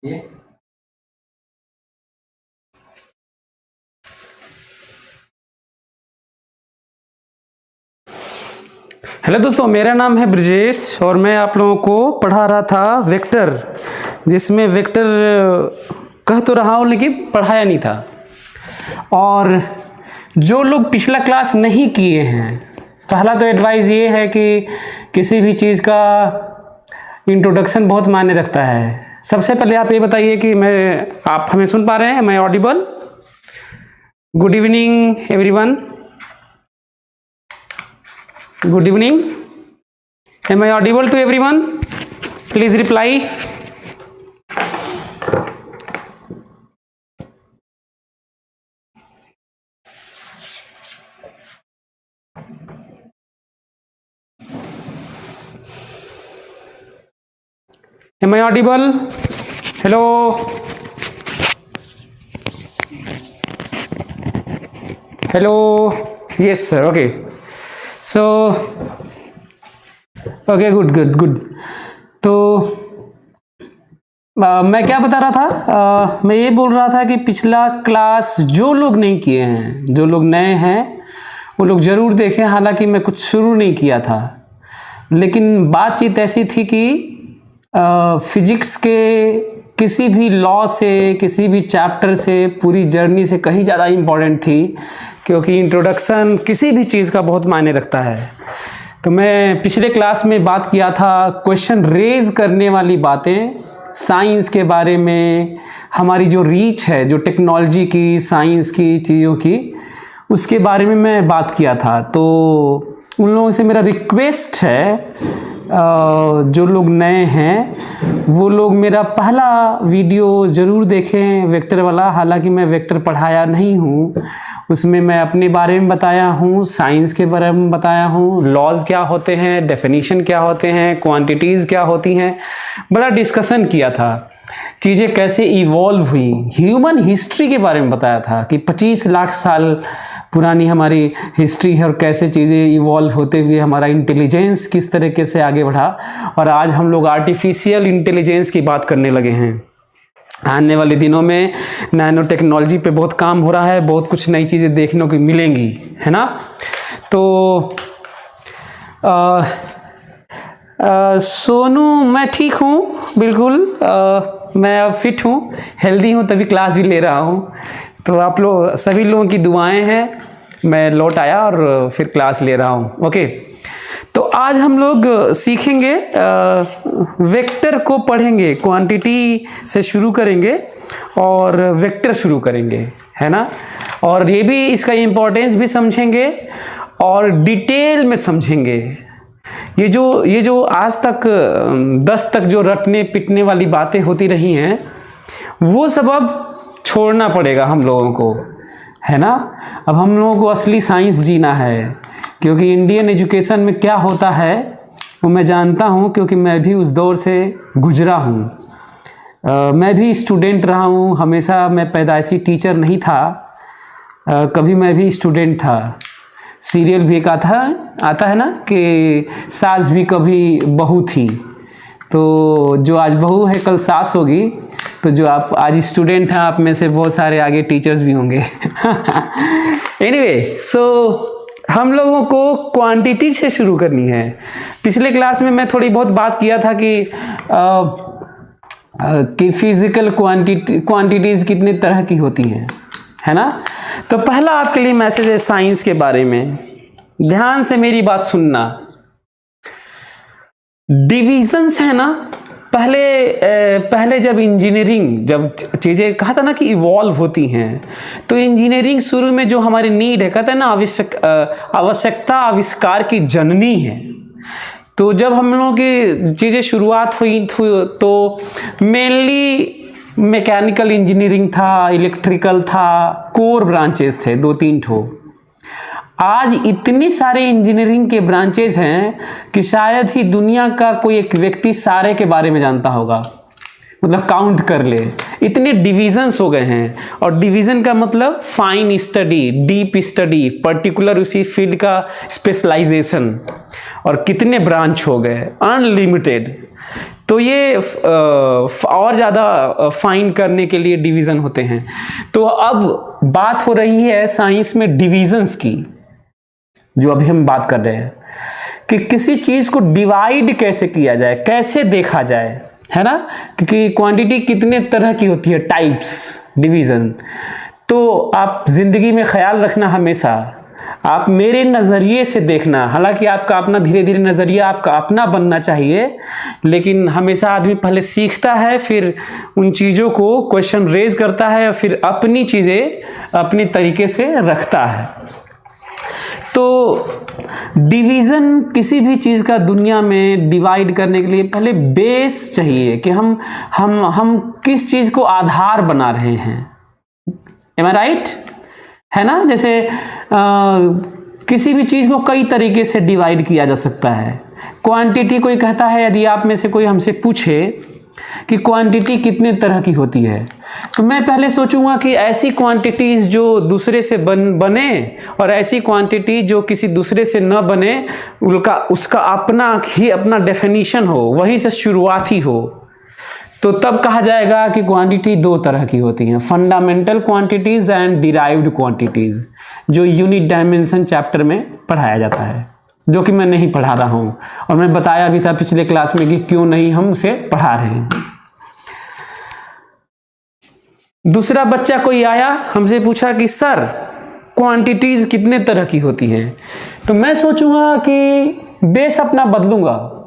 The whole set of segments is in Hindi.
ये हेलो दोस्तों, मेरा नाम है ब्रजेश और मैं आप लोगों को पढ़ा रहा था वेक्टर, जिसमें वेक्टर कह तो रहा हूँ लेकिन पढ़ाया नहीं था। और जो लोग पिछला क्लास नहीं किए हैं, पहला तो एडवाइस ये है कि किसी भी चीज़ का इंट्रोडक्शन बहुत मायने रखता है। सबसे पहले आप ये बताइए कि आप हमें सुन पा रहे हैं? मैं Audible? Good evening everyone. Good evening. Am I audible to everyone? Please reply. Am I audible? Hello. Hello. Yes, sir. Okay. So, okay, good. तो मैं क्या बता रहा था? मैं ये बोल रहा था कि पिछला क्लास जो लोग नहीं किए हैं, जो लोग नए हैं, वो लोग ज़रूर देखें। हालांकि मैं कुछ शुरू नहीं किया था, लेकिन बातचीत ऐसी थी कि फिजिक्स के किसी भी लॉ से, किसी भी चैप्टर से, पूरी जर्नी से कहीं ज़्यादा इम्पोर्टेंट थी, क्योंकि इंट्रोडक्शन किसी भी चीज़ का बहुत मायने रखता है। तो मैं पिछले क्लास में बात किया था क्वेश्चन रेज करने वाली बातें, साइंस के बारे में, हमारी जो रीच है, जो टेक्नोलॉजी की, साइंस की चीज़ों की, उसके बारे में मैं बात किया था। तो उन लोगों से मेरा रिक्वेस्ट है, जो लोग नए हैं वो लोग मेरा पहला वीडियो ज़रूर देखें, वेक्टर वाला। हालांकि मैं वेक्टर पढ़ाया नहीं हूँ, उसमें मैं अपने बारे में बताया हूँ, साइंस के बारे में बताया हूँ, लॉज क्या होते हैं, डेफिनेशन क्या होते हैं, क्वांटिटीज़ क्या होती हैं, बड़ा डिस्कशन किया था। चीज़ें कैसे इवॉल्व हुई, ह्यूमन हिस्ट्री के बारे में बताया था कि 25 लाख साल पुरानी हमारी हिस्ट्री है और कैसे चीज़ें इवॉल्व होते हुए हमारा इंटेलिजेंस किस तरीके से आगे बढ़ा। और आज हम लोग आर्टिफिशियल इंटेलिजेंस की बात करने लगे हैं। आने वाले दिनों में नैनो टेक्नोलॉजी पे बहुत काम हो रहा है, बहुत कुछ नई चीज़ें देखने को मिलेंगी, है ना। तो सोनू, मैं ठीक हूँ बिल्कुल। मैं अब फिट हूँ, हेल्दी हूँ, तभी क्लास भी ले रहा हूँ। तो आप लोग सभी लोगों की दुआएं हैं, मैं लौट आया और फिर क्लास ले रहा हूँ। ओके, तो आज हम लोग सीखेंगे, वेक्टर को पढ़ेंगे, क्वांटिटी से शुरू करेंगे और वेक्टर शुरू करेंगे, है ना। और ये भी, इसका इम्पोर्टेंस भी समझेंगे और डिटेल में समझेंगे। ये जो आज तक 10 तक जो रटने पिटने वाली बातें होती रही हैं, वो सब अब छोड़ना पड़ेगा हम लोगों को, है ना। अब हम लोगों को असली साइंस जीना है, क्योंकि इंडियन एजुकेशन में क्या होता है वो मैं जानता हूँ, क्योंकि मैं भी उस दौर से गुजरा हूँ। मैं भी स्टूडेंट रहा हूँ, हमेशा मैं पैदाइशी टीचर नहीं था, कभी मैं भी स्टूडेंट था। सीरियल भी एक आता है ना कि सास भी कभी बहू थी। तो जो आज बहू है कल सास होगी, तो जो आप आज स्टूडेंट हैं, आप में से बहुत सारे आगे टीचर्स भी होंगे। एनीवे, सो हम लोगों को क्वांटिटी से शुरू करनी है। पिछले क्लास में मैं थोड़ी बहुत बात किया था कि फिजिकल क्वांटिटीज़ कितने तरह की होती हैं, है ना। तो पहला आपके लिए मैसेज है साइंस के बारे में। ध्यान से मेरी बात सुनना। डिविजन्स है ना, पहले जब इंजीनियरिंग, जब चीज़ें कहा था ना कि इवॉल्व होती हैं, तो इंजीनियरिंग शुरू में जो हमारी नीड है, कहते हैं ना आवश्यकता आविष्कार की जननी है। तो जब हम लोगों की चीज़ें शुरुआत हुई तो मेनली मैकेनिकल इंजीनियरिंग था, इलेक्ट्रिकल था, कोर ब्रांचेस थे 2-3 ठो। आज इतनी सारे इंजीनियरिंग के ब्रांचेज हैं कि शायद ही दुनिया का कोई एक व्यक्ति सारे के बारे में जानता होगा, मतलब काउंट कर ले, इतने डिविजन्स हो गए हैं। और डिवीजन का मतलब fine study, deep study, particular उसी फील्ड का स्पेशलाइजेशन। और कितने ब्रांच हो गए, अनलिमिटेड। तो ये और ज़्यादा फाइन करने के लिए डिवीज़न होते हैं। तो अब बात हो रही है साइंस में डिविजन्स की, जो अभी हम बात कर रहे हैं कि किसी चीज़ को डिवाइड कैसे किया जाए, कैसे देखा जाए, है ना, क्योंकि क्वांटिटी कितने तरह की होती है, टाइप्स, डिवीज़न। तो आप ज़िंदगी में ख्याल रखना हमेशा, आप मेरे नज़रिए से देखना, हालांकि आपका अपना धीरे धीरे नज़रिया आपका अपना बनना चाहिए, लेकिन हमेशा आदमी पहले सीखता है, फिर उन चीज़ों को क्वेश्चन रेज करता है और फिर अपनी चीज़ें अपनी तरीके से रखता है। तो डिवीज़न किसी भी चीज़ का दुनिया में डिवाइड करने के लिए पहले बेस चाहिए कि हम किस चीज़ को आधार बना रहे हैं। एम आई राइट? है ना, जैसे किसी भी चीज़ को कई तरीके से डिवाइड किया जा सकता है। क्वांटिटी कोई कहता है, यदि आप में से कोई हमसे पूछे कि क्वांटिटी कितने तरह की होती है, तो मैं पहले सोचूंगा कि ऐसी क्वांटिटीज़ जो दूसरे से बने और ऐसी क्वांटिटी जो किसी दूसरे से न बने, उसका अपना डेफिनेशन हो, वहीं से शुरुआत ही हो, तो तब कहा जाएगा कि क्वांटिटी दो तरह की होती हैं, fundamental quantities and derived quantities, जो यूनिट डायमेंशन चैप्टर में पढ़ाया जाता है, जो कि मैं नहीं पढ़ा रहा हूँ, और मैं बताया भी था पिछले क्लास में कि क्यों नहीं हम उसे पढ़ा रहे हैं। दूसरा बच्चा कोई आया, हमसे पूछा कि सर क्वांटिटीज़ कितने तरह की होती हैं, तो मैं सोचूंगा कि बेस अपना बदलूंगा।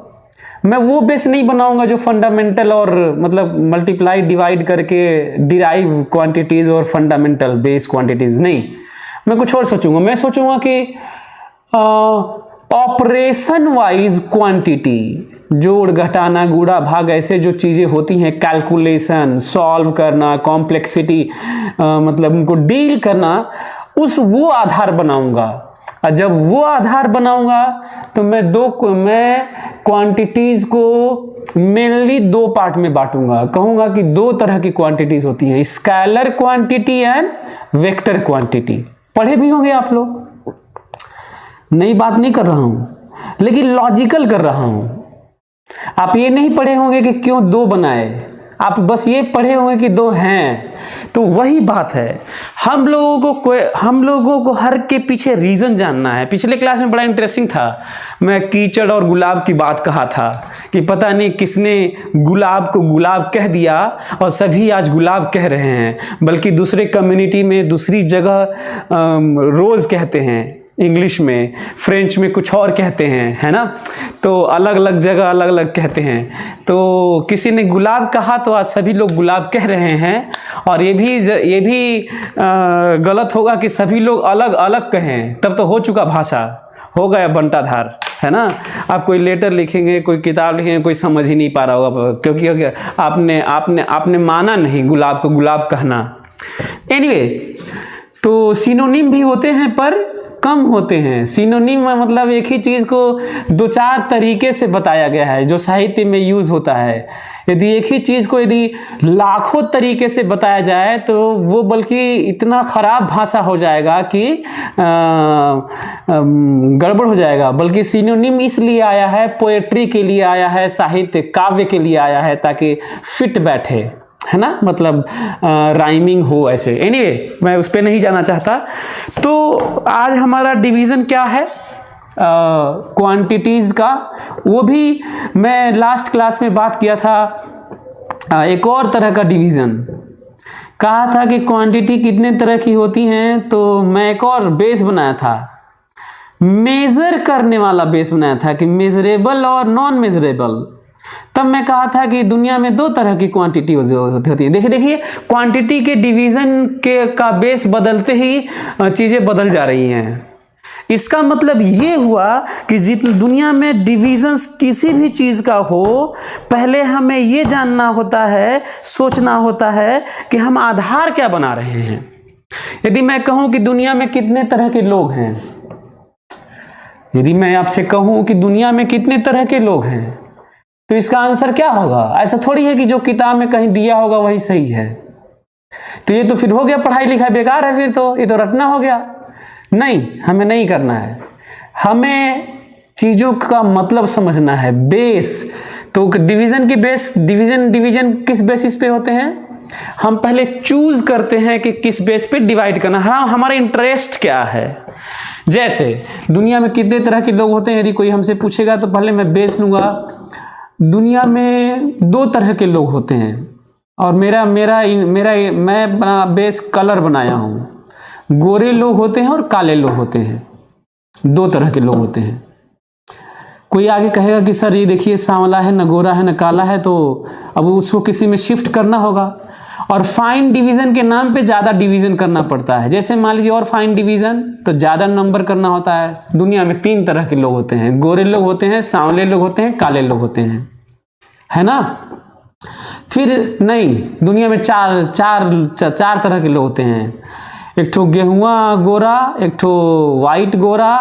मैं वो बेस नहीं बनाऊंगा जो फंडामेंटल और मतलब मल्टीप्लाई डिवाइड करके डिराइव क्वांटिटीज़ और फंडामेंटल बेस क्वांटिटीज़, नहीं, मैं कुछ और सोचूंगा। मैं सोचूंगा कि ऑपरेशन वाइज क्वांटिटी, जोड़ घटाना गुणा भाग, ऐसे जो चीज़ें होती हैं, कैलकुलेशन, सॉल्व करना, कॉम्प्लेक्सिटी, मतलब उनको डील करना, वो आधार बनाऊंगा। और जब वो आधार बनाऊंगा तो मैं क्वांटिटीज़ को मेनली दो पार्ट में बांटूंगा। कहूंगा कि दो तरह की क्वांटिटीज़ होती हैं, scalar quantity and vector quantity. पढ़े भी होंगे आप लोग, नई बात नहीं कर रहा हूं, लेकिन लॉजिकल कर रहा हूं। आप ये नहीं पढ़े होंगे कि क्यों दो बनाए, आप बस ये पढ़े होंगे कि दो हैं। तो वही बात है, हम लोगों को हर के पीछे रीज़न जानना है। पिछले क्लास में बड़ा इंटरेस्टिंग था, मैं कीचड़ और गुलाब की बात कहा था कि पता नहीं किसने गुलाब को गुलाब कह दिया और सभी आज गुलाब कह रहे हैं, बल्कि दूसरे कम्युनिटी में दूसरी जगह रोज़ कहते हैं, इंग्लिश में, फ्रेंच में कुछ और कहते हैं, है ना। तो अलग अलग जगह अलग अलग कहते हैं। तो किसी ने गुलाब कहा तो आज सभी लोग गुलाब कह रहे हैं, और ये भी गलत होगा कि सभी लोग अलग अलग कहें, तब तो हो चुका भाषा, हो गया बंटाधार, है ना। आप कोई लेटर लिखेंगे, कोई किताब लिखेंगे, कोई समझ ही नहीं पा रहा होगा, क्योंकि आपने माना नहीं गुलाब को गुलाब कहना। एनीवे, तो सिनोनिम भी होते हैं पर कम होते हैं। सिनोनिम में मतलब एक ही चीज़ को दो चार तरीके से बताया गया है, जो साहित्य में यूज़ होता है। यदि एक ही चीज़ को यदि लाखों तरीके से बताया जाए तो वो बल्कि इतना ख़राब भाषा हो जाएगा कि गड़बड़ हो जाएगा। बल्कि सिनोनिम इसलिए आया है, पोएट्री के लिए आया है, साहित्य काव्य के लिए आया है, ताकि फिट बैठे, है ना, मतलब राइमिंग हो ऐसे। एनीवे, मैं उस पर नहीं जाना चाहता। तो आज हमारा डिवीज़न क्या है क्वांटिटीज़ का, वो भी मैं लास्ट क्लास में बात किया था। एक और तरह का डिवीज़न कहा था कि क्वांटिटी कितने तरह की होती हैं, तो मैं एक और बेस बनाया था, मेज़र करने वाला बेस बनाया था कि मेजरेबल और नॉन मेजरेबल। तब मैं कहा था कि दुनिया में दो तरह की क्वांटिटी होती है। देखिए क्वांटिटी के डिवीज़न का बेस बदलते ही चीज़ें बदल जा रही हैं। इसका मतलब ये हुआ कि जितनी दुनिया में डिवीज़न्स किसी भी चीज़ का हो, पहले हमें ये जानना होता है, सोचना होता है कि हम आधार क्या बना रहे हैं। यदि मैं कहूँ कि दुनिया में कितने तरह के लोग हैं, यदि मैं आपसे कहूँ कि दुनिया में कितने तरह के लोग हैं, तो इसका आंसर क्या होगा? ऐसा थोड़ी है कि जो किताब में कहीं दिया होगा वही सही है। तो ये तो फिर हो गया पढ़ाई लिखाई बेकार है, फिर तो ये तो रटना हो गया। नहीं, हमें नहीं करना है, हमें चीज़ों का मतलब समझना है, बेस। तो डिवीजन के बेस, डिवीजन किस बेसिस पे होते हैं? हम पहले चूज करते हैं कि किस बेस पे डिवाइड करना है, हाँ हमारा इंटरेस्ट क्या है। जैसे दुनिया में कितने तरह के लोग होते हैं, यदि कोई हमसे पूछेगा तो पहले मैं बेस लूंगा। दुनिया में 2 तरह के लोग होते हैं और मैं बेस कलर बनाया हूं। गोरे लोग होते हैं और काले लोग होते हैं, 2 तरह के लोग होते हैं। कोई आगे कहेगा कि सर ये देखिए सांवला है, न गोरा है न काला है, तो अब उसको किसी में शिफ्ट करना होगा और फाइन डिवीजन के नाम पे ज़्यादा डिवीजन करना पड़ता है। जैसे मान लीजिए और फाइन डिवीजन तो ज़्यादा नंबर करना होता है। दुनिया में 3 तरह के लोग होते हैं, गोरे लोग होते हैं, सांवले लोग होते हैं, काले लोग होते हैं, है ना। फिर नहीं, दुनिया में चार तरह के लोग होते हैं। एक ठो गेहुआ गोरा, एक ठो वाइट गोरा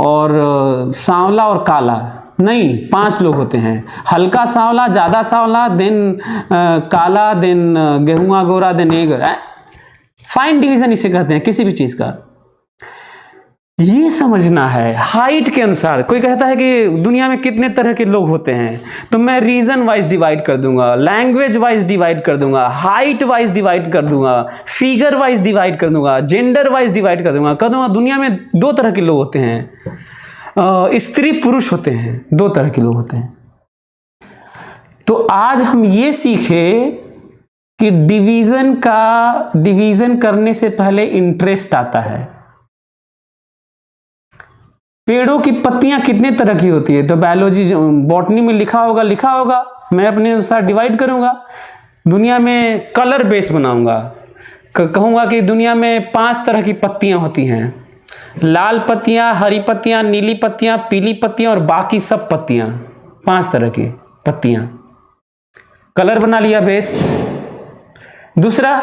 और सांवला और काला। नहीं, 5 लोग होते हैं, हल्का सांवला, ज़्यादा सांवला, देन काला, देन गेहुआ गोरा, देन एगर। फाइन डिवीजन इसे कहते हैं किसी भी चीज़ का। ये समझना है हाइट के अनुसार। कोई कहता है कि दुनिया में कितने तरह के लोग होते हैं, तो मैं रीजन वाइज डिवाइड कर दूंगा, लैंग्वेज वाइज डिवाइड कर दूंगा, हाइट वाइज डिवाइड कर दूंगा, फिगर वाइज डिवाइड कर दूंगा, जेंडर वाइज डिवाइड कर दूंगा। दुनिया में 2 तरह के लोग होते हैं, स्त्री पुरुष होते हैं, 2 तरह के लोग होते हैं। तो आज हम ये सीखे कि डिवीजन करने से पहले इंटरेस्ट आता है। पेड़ों की पत्तियां कितने तरह की होती है, तो बायोलॉजी बॉटनी में लिखा होगा, मैं अपने अनुसार डिवाइड करूंगा। दुनिया में कलर बेस बनाऊंगा, कहूंगा कि दुनिया में 5 तरह की पत्तियां होती हैं, लाल पत्तियां, हरी पत्तियां, नीली पत्तियां, पीली पत्तियां और बाकी सब पत्तियां, 5 तरह की पत्तियां। कलर बना लिया बेस। दूसरा,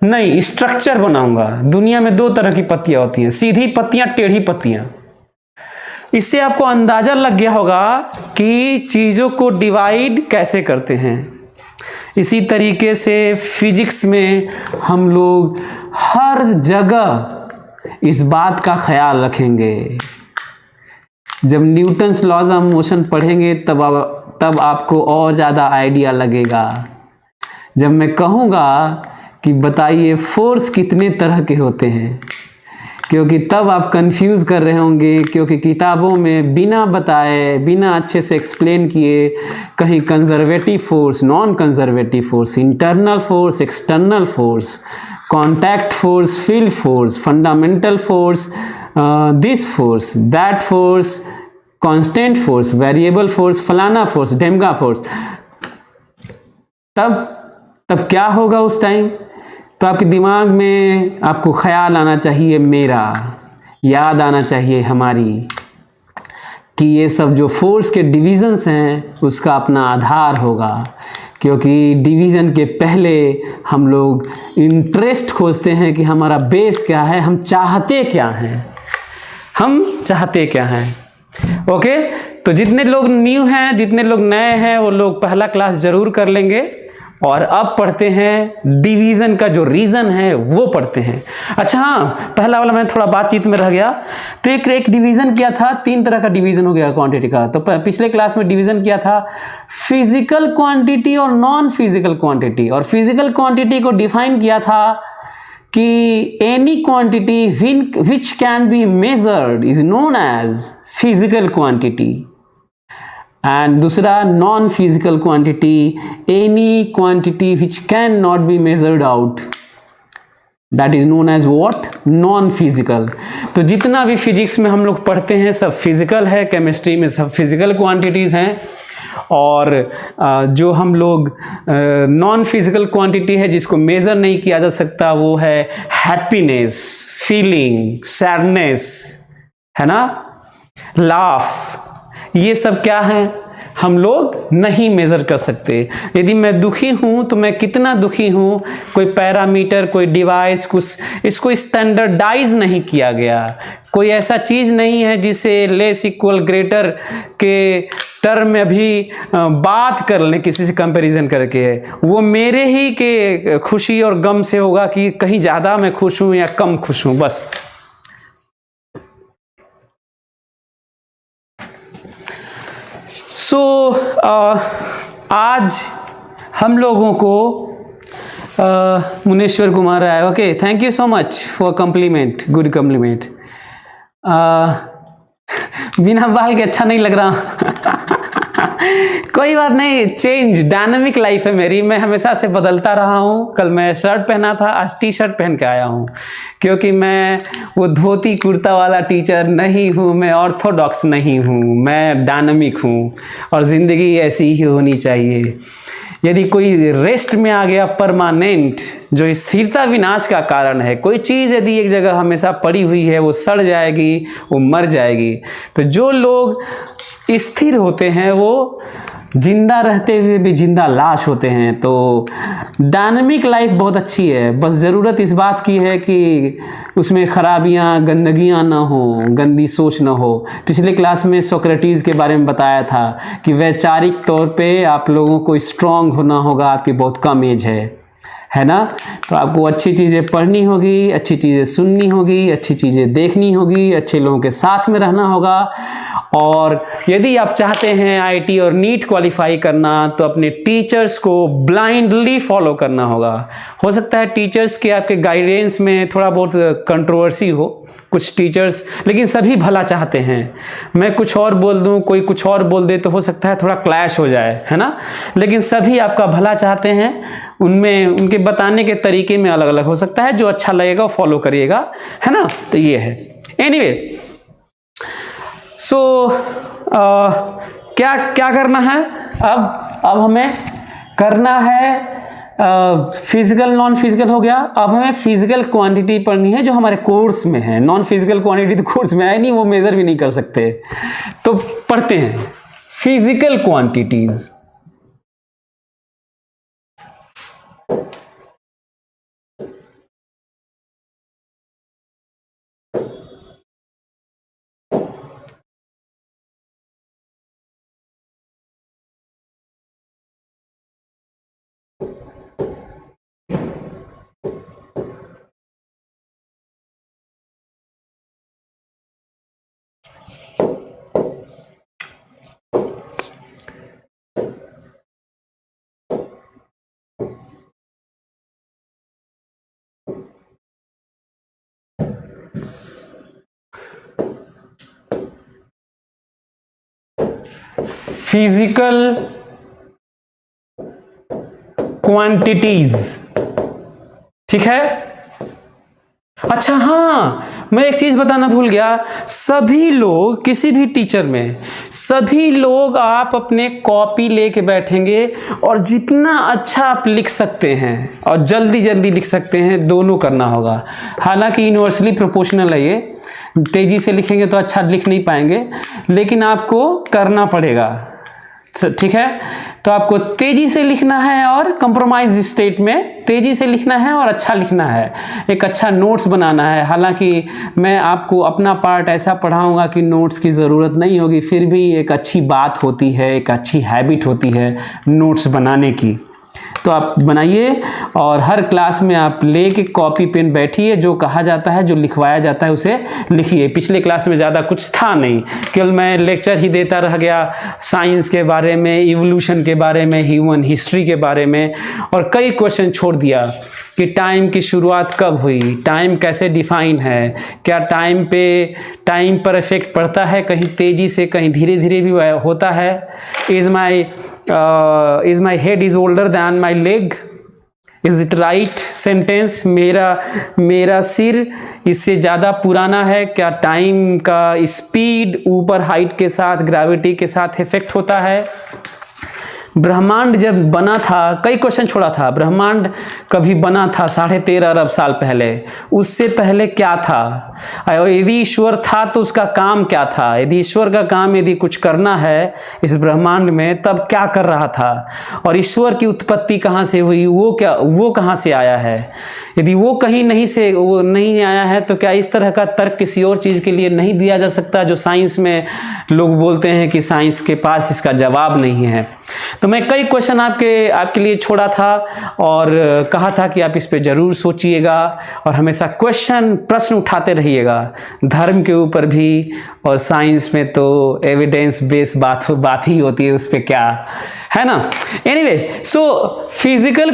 नहीं, स्ट्रक्चर बनाऊंगा। दुनिया में 2 तरह की पत्तियां होती हैं, सीधी पत्तियां, टेढ़ी पत्तियां। इससे आपको अंदाजा लग गया होगा कि चीजों को डिवाइड कैसे करते हैं। इसी तरीके से फिजिक्स में हम लोग हर जगह इस बात का ख्याल रखेंगे। जब न्यूटन्स लॉज ऑफ मोशन पढ़ेंगे तब आपको और ज़्यादा आइडिया लगेगा। जब मैं कहूँगा कि बताइए फोर्स कितने तरह के होते हैं, क्योंकि तब आप कंफ्यूज कर रहे होंगे, क्योंकि किताबों में बिना बताए, बिना अच्छे से एक्सप्लेन किए कहीं conservative force, non conservative force, internal force, external force, contact force, field force, fundamental force, this force, that force, constant force, variable force, फलाना फोर्स, ढेमगा फोर्स। तब क्या होगा उस टाइम? तो आपके दिमाग में आपको ख्याल आना चाहिए, मेरा याद आना चाहिए हमारी, कि ये सब जो फोर्स के डिविजन्स हैं उसका अपना आधार होगा। क्योंकि डिवीज़न के पहले हम लोग इंटरेस्ट खोजते हैं कि हमारा बेस क्या है, हम चाहते क्या हैं, ओके। तो जितने लोग न्यू हैं, जितने लोग नए हैं, वो लोग पहला क्लास ज़रूर कर लेंगे। और अब पढ़ते हैं डिवीज़न का जो रीज़न है वो पढ़ते हैं। अच्छा हाँ, पहला वाला मैं थोड़ा बातचीत में रह गया। तो एक डिवीज़न क्या था, 3 तरह का डिवीज़न हो गया क्वांटिटी का। तो पिछले क्लास में डिवीज़न किया था फिजिकल क्वांटिटी और नॉन फिजिकल क्वांटिटी। और फिजिकल क्वांटिटी को डिफाइन किया था कि any quantity which can be measured is known as physical quantity. And दूसरा, non physical quantity, any quantity which can not be measured out, that is known as what, non physical. तो जितना भी फिजिक्स में हम लोग पढ़ते हैं सब फिजिकल है, केमिस्ट्री में सब फिजिकल क्वांटिटीज़ हैं। और जो हम लोग नॉन फिजिकल क्वांटिटी है जिसको मेज़र नहीं किया जा सकता, वो है हैप्पीनेस, फीलिंग, सैडनेस, है ना, लाफ। ये सब क्या है, हम लोग नहीं मेज़र कर सकते। यदि मैं दुखी हूँ तो मैं कितना दुखी हूँ, कोई पैरामीटर, कोई डिवाइस, कुछ इसको स्टैंडर्डाइज नहीं किया गया। कोई ऐसा चीज़ नहीं है जिसे लेस इक्वल ग्रेटर के टर्म में अभी बात कर लें किसी से कंपैरिजन करके। वो मेरे ही के खुशी और गम से होगा कि कहीं ज़्यादा मैं खुश हूँ या कम खुश हूँ, बस। सो आज हम लोगों को Muneshwar Kumar Rai, okay, thank you so much for compliment, good compliment. बिना बाल के अच्छा नहीं लग रहा। कोई बात नहीं, चेंज, डायनामिक लाइफ है मेरी, मैं हमेशा से बदलता रहा हूँ। कल मैं शर्ट पहना था, आज टी शर्ट पहन के आया हूँ, क्योंकि मैं वो धोती कुर्ता वाला टीचर नहीं हूँ, मैं ऑर्थोडॉक्स नहीं हूँ, मैं डायनामिक हूँ और ज़िंदगी ऐसी ही होनी चाहिए। यदि कोई रेस्ट में आ गया परमानेंट, जो स्थिरता विनाश का कारण है, कोई चीज़ यदि एक जगह हमेशा पड़ी हुई है वो सड़ जाएगी, वो मर जाएगी। तो जो लोग स्थिर होते हैं वो जिंदा रहते हुए भी जिंदा लाश होते हैं। तो डायनामिक लाइफ बहुत अच्छी है, बस ज़रूरत इस बात की है कि उसमें खराबियाँ, गंदगियाँ ना हो, गंदी सोच ना हो। पिछले क्लास में सोक्रेटिस के बारे में बताया था कि वैचारिक तौर पे आप लोगों को स्ट्रांग होना होगा, आपकी बहुत कम एज है ना। तो आपको अच्छी चीज़ें पढ़नी होगी, अच्छी चीज़ें सुननी होगी, अच्छी चीज़ें देखनी होगी, अच्छे लोगों के साथ में रहना होगा। और यदि आप चाहते हैं आईटी और नीट क्वालिफाई करना, तो अपने टीचर्स को ब्लाइंडली फॉलो करना होगा। हो सकता है टीचर्स के आपके गाइडेंस में थोड़ा बहुत कंट्रोवर्सी हो, कुछ टीचर्स, लेकिन सभी भला चाहते हैं। मैं कुछ और बोल दूं, कोई कुछ और बोल दे, तो हो सकता है थोड़ा क्लैश हो जाए, है ना। लेकिन सभी आपका भला चाहते हैं, उनमें उनके बताने के तरीके में अलग अलग हो सकता है, जो अच्छा लगेगा वो फॉलो करिएगा, है ना। तो ये है एनीवे। सो क्या क्या करना है अब हमें करना है फिजिकल नॉन फिजिकल हो गया। अब हमें फिजिकल क्वांटिटी पढ़नी है जो हमारे कोर्स में है। नॉन फिजिकल क्वांटिटी तो कोर्स में है नहीं, वो मेजर भी नहीं कर सकते। तो पढ़ते हैं फिजिकल क्वांटिटीज। फिजिकल क्वांटिटीज, ठीक है। अच्छा हाँ, मैं एक चीज बताना भूल गया। सभी लोग, किसी भी टीचर में सभी लोग आप अपने कॉपी लेके बैठेंगे और जितना अच्छा आप लिख सकते हैं और जल्दी जल्दी लिख सकते हैं, दोनों करना होगा। हालांकि यूनिवर्सली प्रोपोर्शनल है ये, तेजी से लिखेंगे तो अच्छा लिख नहीं पाएंगे, लेकिन आपको करना पड़ेगा, ठीक है। तो आपको तेजी से लिखना है और कंप्रोमाइज स्टेट में तेजी से लिखना है और अच्छा लिखना है, एक अच्छा नोट्स बनाना है। हालांकि मैं आपको अपना पार्ट ऐसा पढ़ाऊंगा कि नोट्स की ज़रूरत नहीं होगी, फिर भी एक अच्छी बात होती है, एक अच्छी हैबिट होती है नोट्स बनाने की। तो आप बनाइए और हर क्लास में आप लेके कॉपी पेन बैठिए, जो कहा जाता है, जो लिखवाया जाता है उसे लिखिए। पिछले क्लास में ज़्यादा कुछ था नहीं, केवल मैं लेक्चर ही देता रह गया साइंस के बारे में, इवोल्यूशन के बारे में, ह्यूमन हिस्ट्री के बारे में, और कई क्वेश्चन छोड़ दिया कि टाइम की शुरुआत कब हुई, टाइम कैसे डिफाइन है, क्या टाइम पर इफेक्ट पड़ता है, कहीं तेज़ी से कहीं धीरे धीरे भी होता है। Is my head is older than my leg? Is it right sentence? मेरा सिर इससे ज़्यादा पुराना है क्या? टाइम का स्पीड ऊपर हाइट के साथ, ग्रेविटी के साथ इफेक्ट होता है। ब्रह्मांड जब बना था, कई क्वेश्चन छोड़ा था। ब्रह्मांड कभी बना था 13.5 अरब साल पहले, उससे पहले क्या था, और यदि ईश्वर था तो उसका काम क्या था। यदि ईश्वर का काम यदि कुछ करना है इस ब्रह्मांड में, तब क्या कर रहा था, और ईश्वर की उत्पत्ति कहाँ से हुई, वो कहाँ से आया है। यदि वो नहीं आया है, तो क्या इस तरह का तर्क किसी और चीज़ के लिए नहीं दिया जा सकता, जो साइंस में लोग बोलते हैं कि साइंस के पास इसका जवाब नहीं है। तो मैं कई क्वेश्चन आपके लिए छोड़ा था और कहा था कि आप इस पे जरूर सोचिएगा और हमेशा प्रश्न उठाते रहिएगा, धर्म के ऊपर भी, और साइंस में तो एविडेंस बेस्ड बात ही होती है, उस पे क्या है ना। Anyway, so physical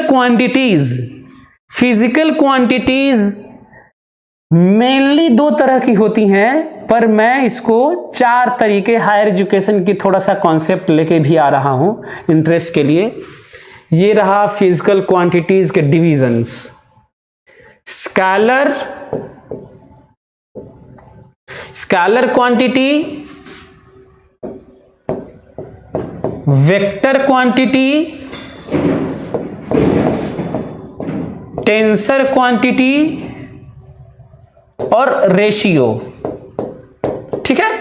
quantities mainly दो तरह की होती हैं, पर मैं इसको 4 तरीके हायर एजुकेशन की थोड़ा सा कॉन्सेप्ट लेके भी आ रहा हूं इंटरेस्ट के लिए। ये रहा फिजिकल क्वांटिटीज के divisions: scalar quantity, vector quantity, tensor quantity और रेशियो। ठीक है,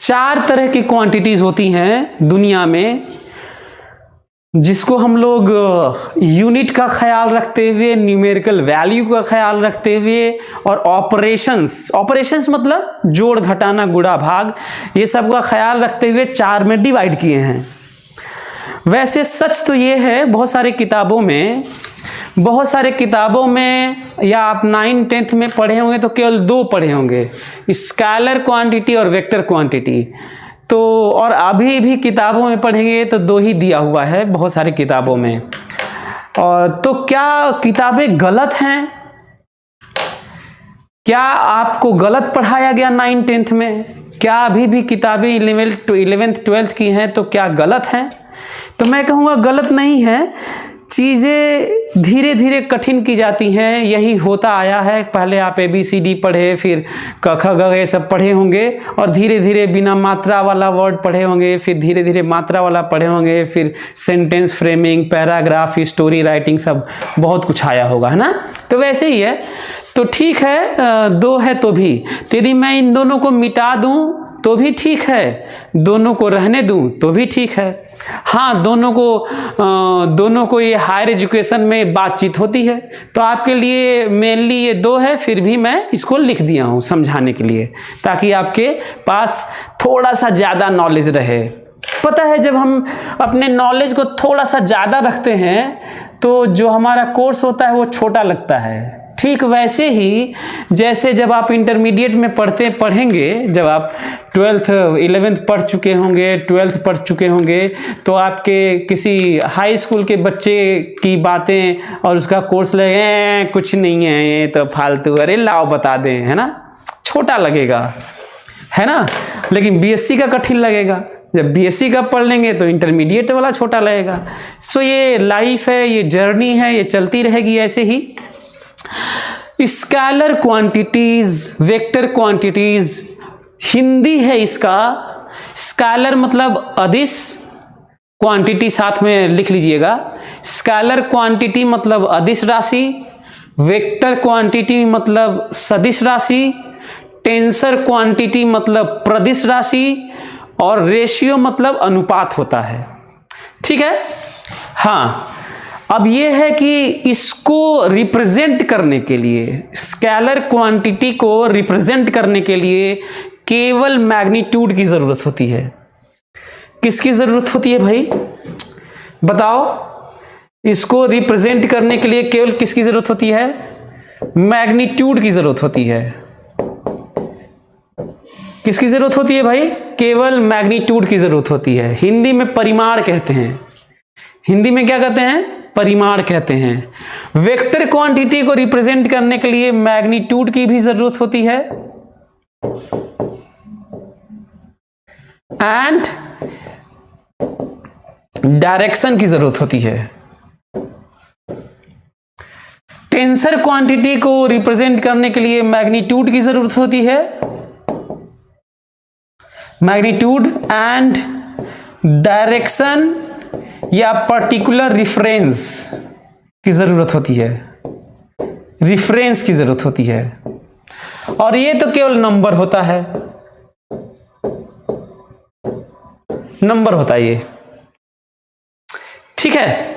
4 तरह की क्वांटिटीज होती हैं दुनिया में, जिसको हम लोग यूनिट का ख्याल रखते हुए, न्यूमेरिकल वैल्यू का ख्याल रखते हुए और ऑपरेशंस मतलब जोड़, घटाना, गुणा, भाग, ये सब का ख्याल रखते हुए 4 में डिवाइड किए हैं। वैसे सच तो ये है, बहुत सारे किताबों में या आप 9th-10th में पढ़े होंगे तो केवल 2 पढ़े होंगे, स्केलर क्वांटिटी और वेक्टर क्वांटिटी। तो और अभी भी किताबों में पढ़ेंगे तो 2 ही दिया हुआ है बहुत सारी किताबों में। और तो क्या किताबें गलत हैं? क्या आपको गलत पढ़ाया गया 9th-10th में? क्या अभी भी किताबें 11th-12th की हैं तो क्या गलत हैं? तो मैं कहूँगा गलत नहीं है, चीज़ें धीरे धीरे कठिन की जाती हैं, यही होता आया है। पहले आप ABCD पढ़े, फिर क ख ग ये सब पढ़े होंगे, और धीरे धीरे बिना मात्रा वाला वर्ड पढ़े होंगे, फिर धीरे धीरे मात्रा वाला पढ़े होंगे, फिर sentence framing, paragraph, story writing, सब बहुत कुछ आया होगा, है ना। तो वैसे ही है, तो ठीक है, 2 है तो भी, तो यदि मैं इन दोनों को मिटा दूं तो भी ठीक है, दोनों को रहने दूं तो भी ठीक है। हाँ, दोनों को ये हायर एजुकेशन में बातचीत होती है, तो आपके लिए मेनली ये 2 है, फिर भी मैं इसको लिख दिया हूँ समझाने के लिए, ताकि आपके पास थोड़ा सा ज़्यादा नॉलेज रहे। पता है, जब हम अपने नॉलेज को थोड़ा सा ज़्यादा रखते हैं तो जो हमारा कोर्स होता है वो छोटा लगता है। ठीक वैसे ही जैसे जब आप इंटरमीडिएट में पढ़ेंगे, जब आप 12th 11th पढ़ चुके होंगे, 12th पढ़ चुके होंगे, तो आपके किसी हाई स्कूल के बच्चे की बातें और उसका कोर्स लगे कुछ नहीं है, ये तो फालतू, अरे लाओ बता दें, है ना, छोटा लगेगा, है ना। लेकिन BSc का कठिन लगेगा, जब BSc का पढ़ लेंगे तो इंटरमीडिएट वाला छोटा लगेगा। सो ये लाइफ है, ये जर्नी है, ये चलती रहेगी ऐसे ही। Scalar quantities, vector quantities, Hindi है इसका। स्केलर मतलब अदिश, क्वांटिटी साथ में लिख लीजिएगा। स्केलर क्वांटिटी मतलब अदिश राशि, वेक्टर क्वांटिटी मतलब सदिश राशि, टेंसर क्वांटिटी मतलब प्रदिश राशि, और रेशियो मतलब अनुपात होता है। ठीक है, हाँ। अब ये है कि इसको रिप्रेजेंट करने के लिए, स्केलर क्वांटिटी को रिप्रेजेंट करने के लिए केवल मैग्नीट्यूड की जरूरत होती है। किसकी जरूरत होती है भाई, बताओ? इसको रिप्रेजेंट करने के लिए केवल किसकी जरूरत होती है? मैग्नीट्यूड की जरूरत होती है। किसकी जरूरत होती है भाई? केवल मैग्नीट्यूड की जरूरत होती है। हिंदी में परिमाण कहते हैं। हिंदी में क्या कहते हैं? परिमाण कहते हैं। वेक्टर क्वांटिटी को रिप्रेजेंट करने के लिए मैग्नीट्यूड की भी जरूरत होती है एंड डायरेक्शन की जरूरत होती है। टेंसर क्वांटिटी को रिप्रेजेंट करने के लिए मैग्नीट्यूड की जरूरत होती है, मैग्नीट्यूड एंड डायरेक्शन या पर्टिकुलर रिफरेंस की जरूरत होती है, रिफरेंस की जरूरत होती है। और ये तो केवल नंबर होता है, नंबर होता है ये। ठीक है,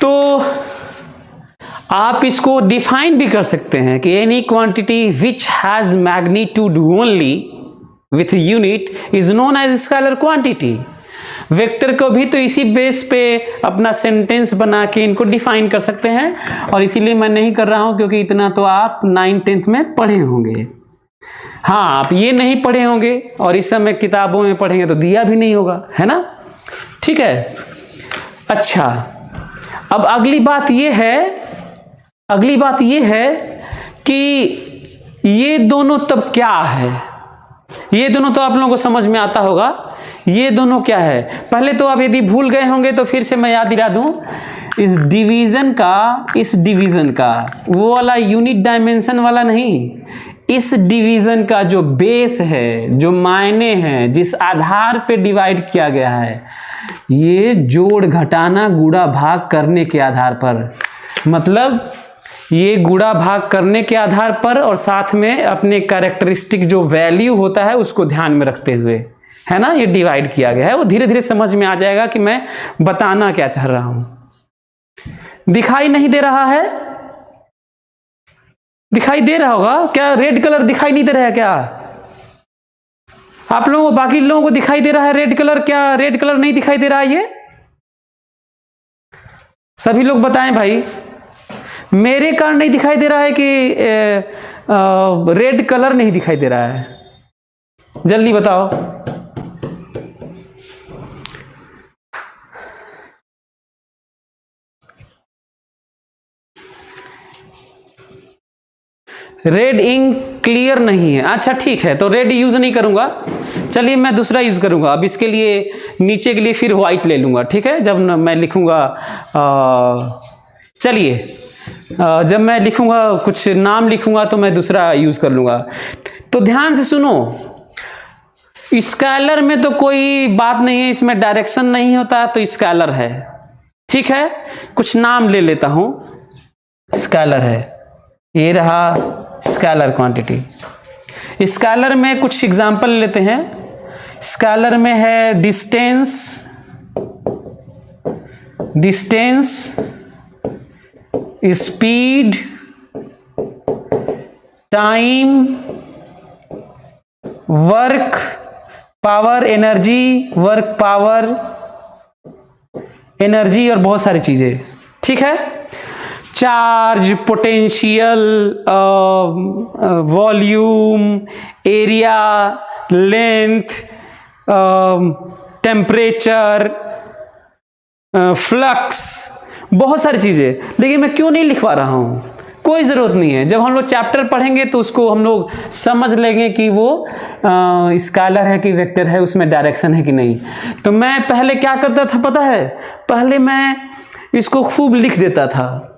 तो आप इसको डिफाइन भी कर सकते हैं कि any quantity which has magnitude only with unit is known as scalar quantity. Vector को भी तो इसी बेस पे अपना सेंटेंस बना के इनको डिफाइन कर सकते हैं, और इसीलिए मैं नहीं कर रहा हूं क्योंकि इतना तो आप 9th-10th में पढ़े होंगे। हाँ, आप ये नहीं पढ़े होंगे और इस समय किताबों में पढ़ेंगे तो दिया भी नहीं होगा, है ना? ठीक है। अच्छा, अब अगली बात ये है कि ये दोनों तब क्या है? ये दोनों तो आप लोगों को समझ में आता होगा। ये दोनों क्या है? पहले तो आप यदि भूल गए होंगे तो फिर से मैं याद दिला दूं। इस डिवीजन का वो वाला यूनिट डायमेंशन वाला नहीं, इस डिवीजन का जो बेस है, जो मायने हैं, जिस आधार पे डिवाइड किया गया है, ये जोड़ घटाना गुणा भाग करने के आधार पर, मतलब ये गुणा भाग करने के आधार पर और साथ में अपने कैरेक्टरिस्टिक जो वैल्यू होता है उसको ध्यान में रखते हुए, है ना, ये डिवाइड किया गया है। वो धीरे धीरे समझ में आ जाएगा कि मैं बताना क्या चाह रहा हूं। दिखाई नहीं दे रहा है? दिखाई दे रहा होगा क्या? रेड कलर दिखाई नहीं दे रहा है क्या आप लोगों को? बाकी लोगों को दिखाई दे रहा है रेड कलर? क्या रेड कलर नहीं दिखाई दे रहा है? ये सभी लोग बताएं भाई, मेरे कारण नहीं दिखाई दे रहा है कि रेड कलर नहीं दिखाई दे रहा है? जल्दी बताओ। रेड इंक क्लियर नहीं है? अच्छा ठीक है, तो रेड यूज नहीं करूंगा। चलिए मैं दूसरा यूज करूंगा। अब इसके लिए नीचे के लिए फिर व्हाइट ले लूंगा, ठीक है? जब मैं लिखूंगा, चलिए जब मैं लिखूंगा कुछ नाम लिखूंगा तो मैं दूसरा यूज कर लूंगा। तो ध्यान से सुनो, स्केलर में तो कोई बात नहीं है, इसमें डायरेक्शन नहीं होता तो स्केलर है, ठीक है? कुछ नाम ले लेता हूं। स्केलर है, ये रहा स्केलर क्वांटिटी। स्केलर में कुछ एग्जांपल लेते हैं। स्केलर में है distance, speed, time, work power, energy, work power, energy और बहुत सारी चीजें, ठीक है? Charge, potential, volume, area, length, temperature, flux, बहुत सारी चीजें। लेकिन मैं क्यों नहीं लिखवा रहा हूं? कोई जरूरत नहीं है। जब हम लोग चैप्टर पढ़ेंगे तो उसको हम लोग समझ लेंगे कि वो स्केलर है कि वेक्टर है, उसमें डायरेक्शन है कि नहीं। तो मैं पहले क्या करता था पता है? पहले मैं इसको खूब लिख देता था।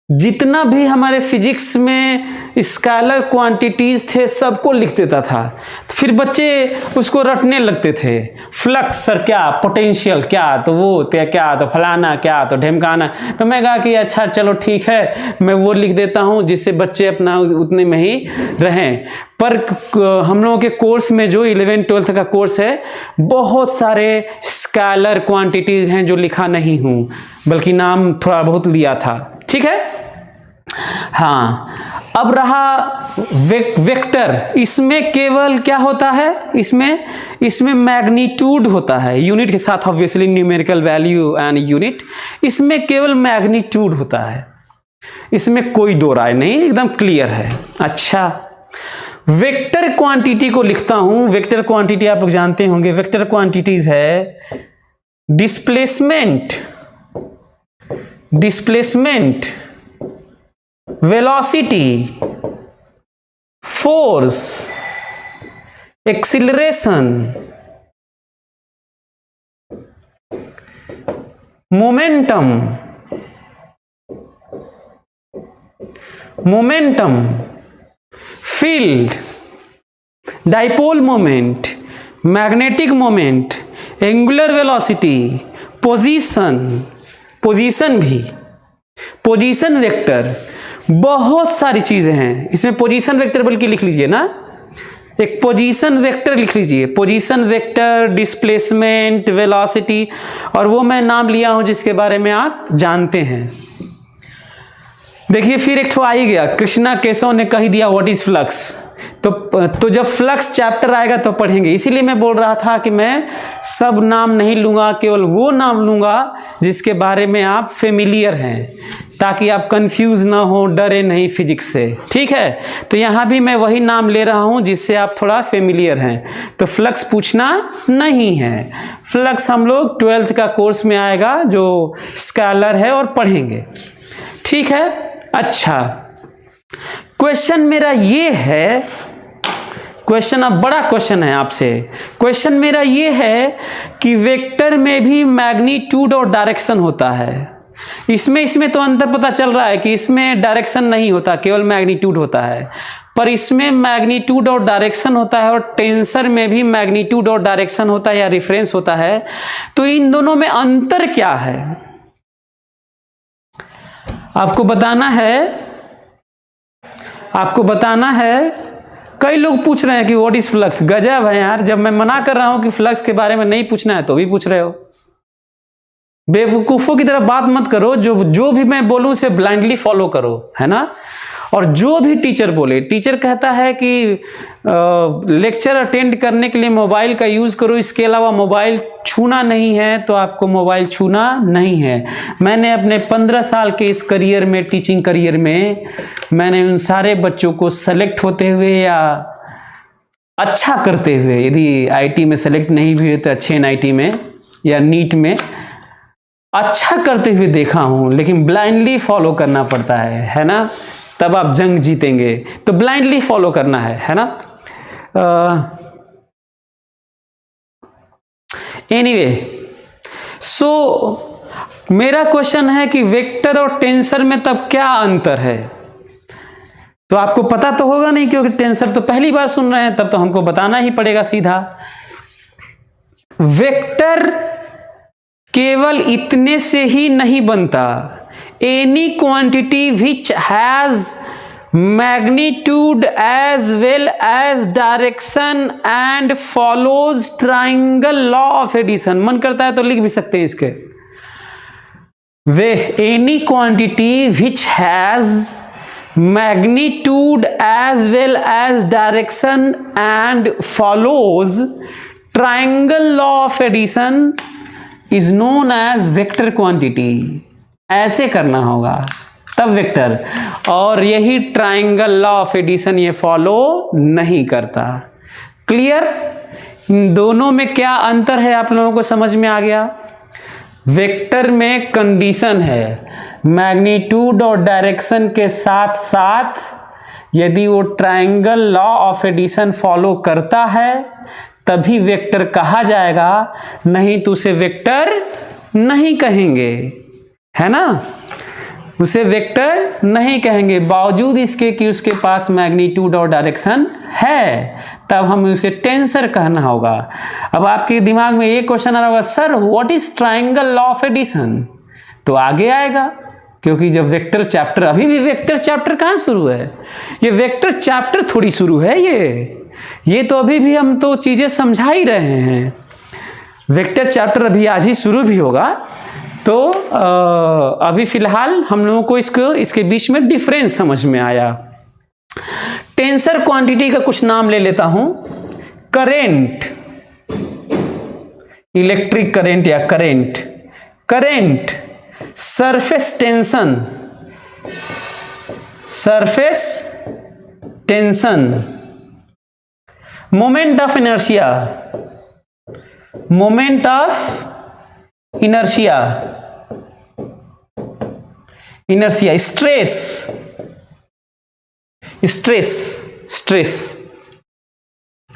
जितना भी हमारे फिजिक्स में स्केलर क्वांटिटीज थे सबको लिख देता था, तो फिर बच्चे उसको रटने लगते थे। फ्लक्स सर क्या, पोटेंशियल क्या, तो वो क्या, तो फलाना क्या, तो ढिमकाना। तो मैं कहा कि अच्छा चलो ठीक है, मैं वो लिख देता हूँ जिससे बच्चे अपना उतने में ही रहें। पर हम लोगों के कोर्स में जो 11th-12th का कोर्स है, बहुत सारे स्केलर क्वांटिटीज हैं जो लिखा नहीं हूँ, बल्कि नाम थोड़ा बहुत लिया था, ठीक है? हाँ, अब रहा वेक्टर। इसमें केवल क्या होता है? इसमें मैग्नीट्यूड होता है, यूनिट के साथ obviously numerical value and unit. इसमें केवल मैग्नीट्यूड होता है, इसमें कोई दो राय नहीं, एकदम क्लियर है। अच्छा, वेक्टर क्वांटिटी को लिखता हूं। वेक्टर क्वांटिटी आप लोग जानते होंगे। वेक्टर क्वांटिटीज है displacement, velocity, force, acceleration, momentum, field, dipole moment, magnetic moment, angular velocity, position भी, पोजीशन वेक्टर, बहुत सारी चीजें हैं इसमें। पोजीशन वेक्टर बल्कि लिख लीजिए ना, एक पोजीशन वेक्टर लिख लीजिए। पोजीशन वेक्टर, डिस्प्लेसमेंट, वेलोसिटी, और वो मैं नाम लिया हूं जिसके बारे में आप जानते हैं। देखिए फिर एक ठो आ ही गया, कृष्णा केशव ने कह दिया व्हाट इज फ्लक्स। तो तो जब फ्लक्स चैप्टर आएगा तो पढ़ेंगे। इसीलिए मैं बोल रहा था कि मैं सब नाम नहीं लूँगा, केवल वो नाम लूँगा जिसके बारे में आप फेमिलियर हैं, ताकि आप कंफ्यूज ना हो, डरे नहीं फिजिक्स से, ठीक है। तो यहाँ भी मैं वही नाम ले रहा हूँ जिससे आप थोड़ा फेमिलियर हैं। तो फ्लक्स पूछना नहीं है, फ्लक्स हम लोग 12th का कोर्स में आएगा जो स्केलर है और पढ़ेंगे, ठीक है। अच्छा, क्वेश्चन मेरा ये है, क्वेश्चन अब बड़ा क्वेश्चन है आपसे। क्वेश्चन मेरा ये है कि वेक्टर में भी मैग्नीट्यूड और डायरेक्शन होता है। इसमें तो अंतर पता चल रहा है कि इसमें डायरेक्शन नहीं होता, केवल मैग्नीट्यूड होता है, पर इसमें मैग्नीट्यूड और डायरेक्शन होता है, और टेंसर में भी मैग्नीट्यूड और डायरेक्शन होता है या रिफरेंस होता है। तो इन दोनों में अंतर क्या है आपको बताना है। कई लोग पूछ रहे हैं कि व्हाट इज फ्लक्स। गजब है यार, जब मैं मना कर रहा हूं कि फ्लक्स के बारे में नहीं पूछना है तो भी पूछ रहे हो। बेवकूफों की तरह बात मत करो, जो भी मैं बोलूं उसे ब्लाइंडली फॉलो करो, है ना। और जो भी टीचर बोले, टीचर कहता है कि लेक्चर अटेंड करने के लिए मोबाइल का यूज करो, इसके अलावा मोबाइल छूना नहीं है, तो आपको मोबाइल छूना नहीं है। मैंने अपने 15 साल के इस करियर में, टीचिंग करियर में, मैंने उन सारे बच्चों को सेलेक्ट होते हुए या अच्छा करते हुए, यदि आईटी में सेलेक्ट नहीं भी हुए तो अच्छे एनआईटी में या नीट में अच्छा करते हुए देखा हूं। लेकिन ब्लाइंडली फॉलो करना पड़ता है ना, तब आप जंग जीतेंगे। तो ब्लाइंडली फॉलो करना है ना। एनीवे, सो मेरा क्वेश्चन है कि वेक्टर और टेंसर में तब क्या अंतर है। तो आपको पता तो होगा नहीं, क्योंकि टेंसर तो पहली बार सुन रहे हैं, तब तो हमको बताना ही पड़ेगा सीधा। वेक्टर केवल इतने से ही नहीं बनता। Any quantity which has magnitude as well as direction and follows triangle law of addition. मन करता है तो लिख भी सकते हैं इसके, वे any quantity which has magnitude as well as direction and follows triangle law of addition is known as vector quantity. ऐसे करना होगा तब वेक्टर, और यही ट्राइंगल लॉ ऑफ एडिशन ये फॉलो नहीं करता। क्लियर? इन दोनों में क्या अंतर है आप लोगों को समझ में आ गया। वेक्टर में कंडीशन है, मैग्नीट्यूड और डायरेक्शन के साथ साथ यदि वो triangle law of addition follow करता है तभी वेक्टर कहा जाएगा, नहीं तो उसे वेक्टर नहीं कहेंगे, है ना। उसे वेक्टर नहीं कहेंगे, बावजूद इसके कि उसके पास मैग्नीट्यूड और डायरेक्शन है, तब हमें उसे टेंसर कहना होगा। अब आपके दिमाग में एक क्वेश्चन आ रहा होगा, sir what is triangle law of addition. तो आगे आएगा, क्योंकि जब वेक्टर चैप्टर, अभी भी वेक्टर चैप्टर कहाँ शुरू है, ये वेक्टर चैप्टर थोड़ी शुरू है, ये तो अभी भी हम तो चीजें समझा ही रहे हैं। वेक्टर चैप्टर अभी आज ही शुरू भी होगा। तो अभी फिलहाल हम लोगों को इसके बीच में डिफरेंस समझ में आया। टेंसर क्वांटिटी का कुछ नाम ले लेता हूं। करेंट, इलेक्ट्रिक करेंट या current, surface tension, moment of inertia, stress,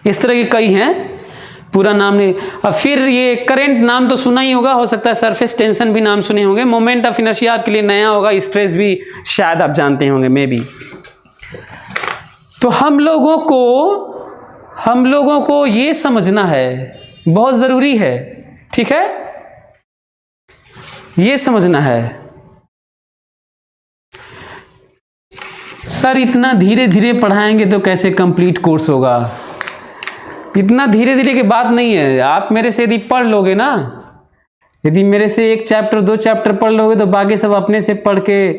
इस तरह के कई हैं, पूरा नाम नहीं। अब फिर ये करंट नाम तो सुना ही होगा, हो सकता है सरफेस टेंशन भी नाम सुने होंगे। मोमेंट ऑफ इनर्शिया आपके लिए नया होगा, स्ट्रेस भी शायद आप जानते होंगे, मे बी। तो हम लोगों को ये समझना है, बहुत जरूरी है, ठीक है, ये समझना है। सर इतना धीरे धीरे पढ़ाएंगे तो कैसे कंप्लीट कोर्स होगा। इतना धीरे धीरे की बात नहीं है। आप मेरे से यदि पढ़ लोगे ना, यदि मेरे से 1 चैप्टर 2 चैप्टर पढ़ लोगे तो बाकी सब अपने से पढ़ के